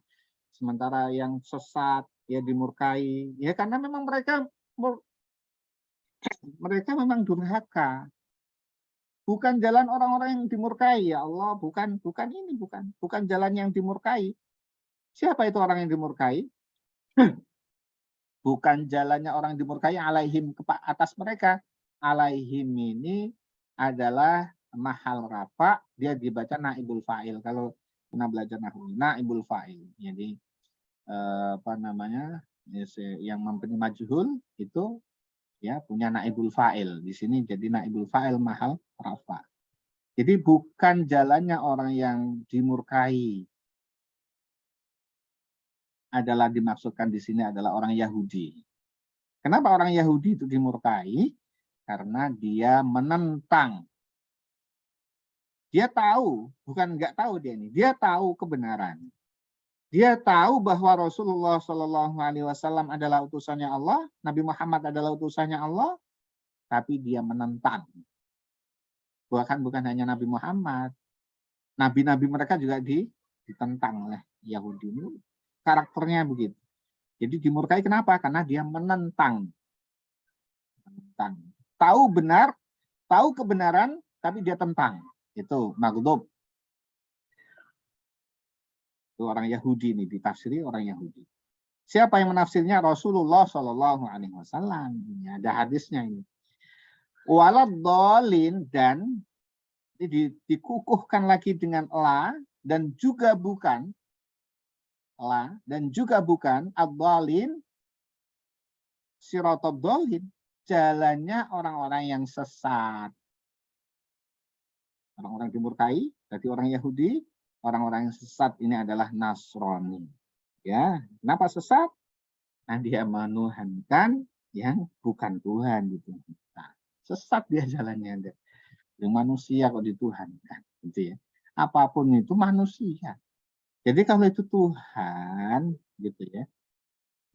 Sementara yang sesat ya dimurkai, ya karena memang mereka memang durhaka. Bukan jalan orang-orang yang dimurkai ya Allah, bukan jalan yang dimurkai. Siapa itu orang yang dimurkai? Bukan jalannya orang dimurkai alaihim atas mereka. Alaihim ini adalah mahal rafa, dia dibaca naibul fa'il. Kalau pernah belajar nahwu, naibul fa'il. Jadi yang memberi majhul itu ya punya naibul fa'il. Di sini jadi naibul fa'il mahal rafa. Jadi bukan jalannya orang yang dimurkai. Adalah dimaksudkan di sini adalah orang Yahudi. Kenapa orang Yahudi itu dimurkai? Karena dia menentang. Dia tahu, bukan nggak tahu dia ini. Dia tahu kebenaran. Dia tahu bahwa Rasulullah Shallallahu Alaihi Wasallam adalah utusannya Allah, Nabi Muhammad adalah utusannya Allah, tapi dia menentang. Bukan hanya Nabi Muhammad, nabi-nabi mereka juga ditentang oleh Yahudi. Karakternya begitu. Jadi dimurkai kenapa? Karena dia menentang. Tahu benar, tahu kebenaran, tapi dia tentang. Itu maghdub. Itu orang Yahudi ini, ditafsiri orang Yahudi. Siapa yang menafsirnya? Rasulullah Shallallahu Alaihi Wasallam. Ini ada hadisnya ini. Waladhdallin dan dikukuhkan lagi dengan la dan juga bukan. La dan juga bukan ad-dhalin siratal dhalin, jalannya orang-orang yang sesat. Orang-orang dimurkai, berarti orang Yahudi, orang-orang yang sesat ini adalah Nasrani. Ya, kenapa sesat? Nah, dia menuhankan yang bukan Tuhan gitu. Nah, sesat dia jalannya. Yang manusia kok dituhankan, gitu ya. Apapun itu manusia. Jadi kalau itu Tuhan, gitu ya,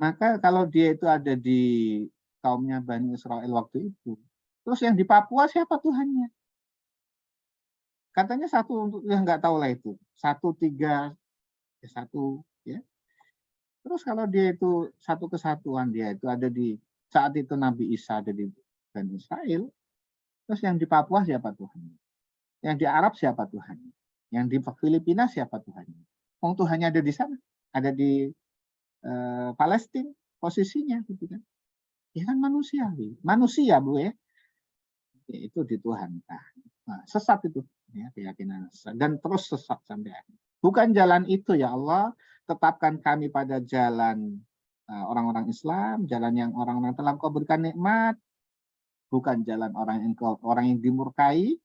maka kalau dia itu ada di kaumnya Bani Israel waktu itu, terus yang di Papua siapa Tuhannya? Katanya satu untuk yang nggak tahu lah itu, 1, 3, 1, ya. Terus kalau dia itu satu kesatuan dia itu ada di saat itu Nabi Isa ada di Bani Israel, terus yang di Papua siapa Tuhannya? Yang di Arab siapa Tuhannya? Yang di Filipina siapa Tuhannya? Tuhannya ada di sana, ada di Palestina posisinya, gitu kan? Ya kan manusiawi. Manusia, Bu ya. Itu dituhankan. Nah, sesat itu ya, keyakinan sesat. Dan terus sesat sampai akhir. Bukan jalan itu ya Allah, tetapkan kami pada jalan orang-orang Islam, jalan yang orang-orang telah Kau berikan nikmat, bukan jalan orang yang dimurkai,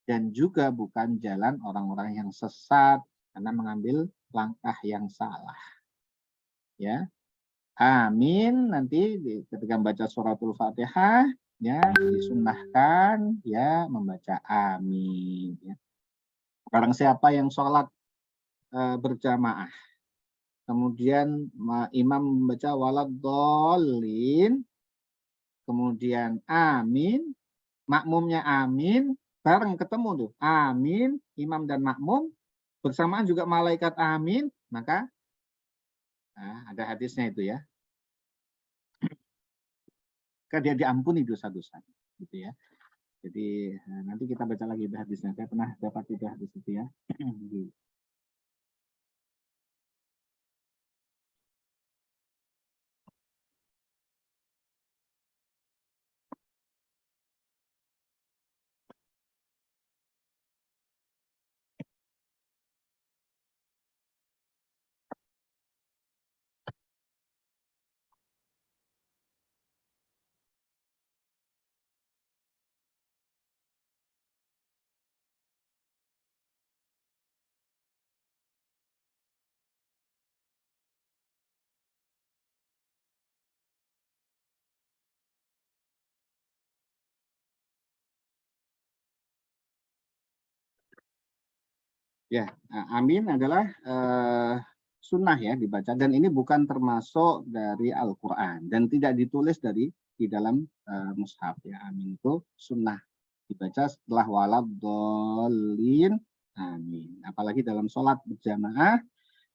dan juga bukan jalan orang-orang yang sesat karena mengambil langkah yang salah. Ya, amin. Nanti ketika membaca suratul Fatihah, ya disunnahkan ya membaca amin. Ya. Barang siapa yang sholat berjamaah, kemudian imam membaca waladhdallin, kemudian amin, makmumnya amin, bareng ketemu tuh amin, imam dan makmum bersamaan juga malaikat amin, maka ada hadisnya itu ya, maka dia diampuni dosa-dosa gitu ya. Jadi nanti kita baca lagi hadisnya. Saya pernah dapat itu hadis itu ya. Ya, amin adalah sunnah ya dibaca, dan ini bukan termasuk dari Al-Quran dan tidak ditulis di dalam mushaf ya. Amin itu sunnah dibaca setelah waladhdallin amin. Apalagi dalam sholat berjamaah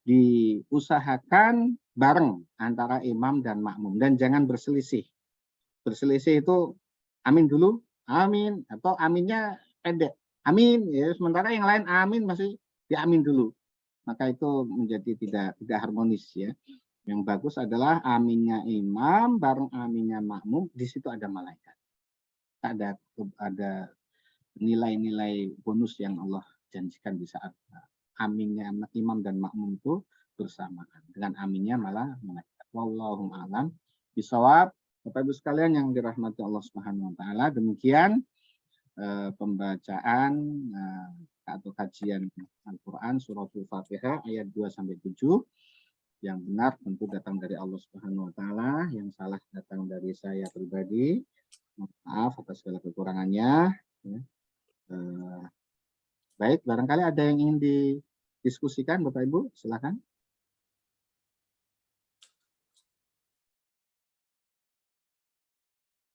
diusahakan bareng antara imam dan makmum dan jangan berselisih. Berselisih itu amin dulu, amin, atau aminnya pendek, amin ya, sementara yang lain amin masih diamin dulu, maka itu menjadi tidak harmonis ya. Yang bagus adalah aminnya imam bareng aminnya makmum, di situ ada malaikat, ada nilai-nilai bonus yang Allah janjikan di saat aminnya imam dan makmum itu bersamaan. Dengan aminnya malah malaikat. Wallahu a'lam bishawab. Bapak Ibu sekalian yang dirahmati Allah Subhanahu wa taala, demikian pembacaan atau kajian Al-Quran suratul Fatihah ayat 2 sampai 7. Yang benar tentu datang dari Allah Subhanahu wa taala, yang salah datang dari saya pribadi. Maaf atas segala kekurangannya. Ya. Baik, barangkali ada yang ingin didiskusikan Bapak Ibu, silakan.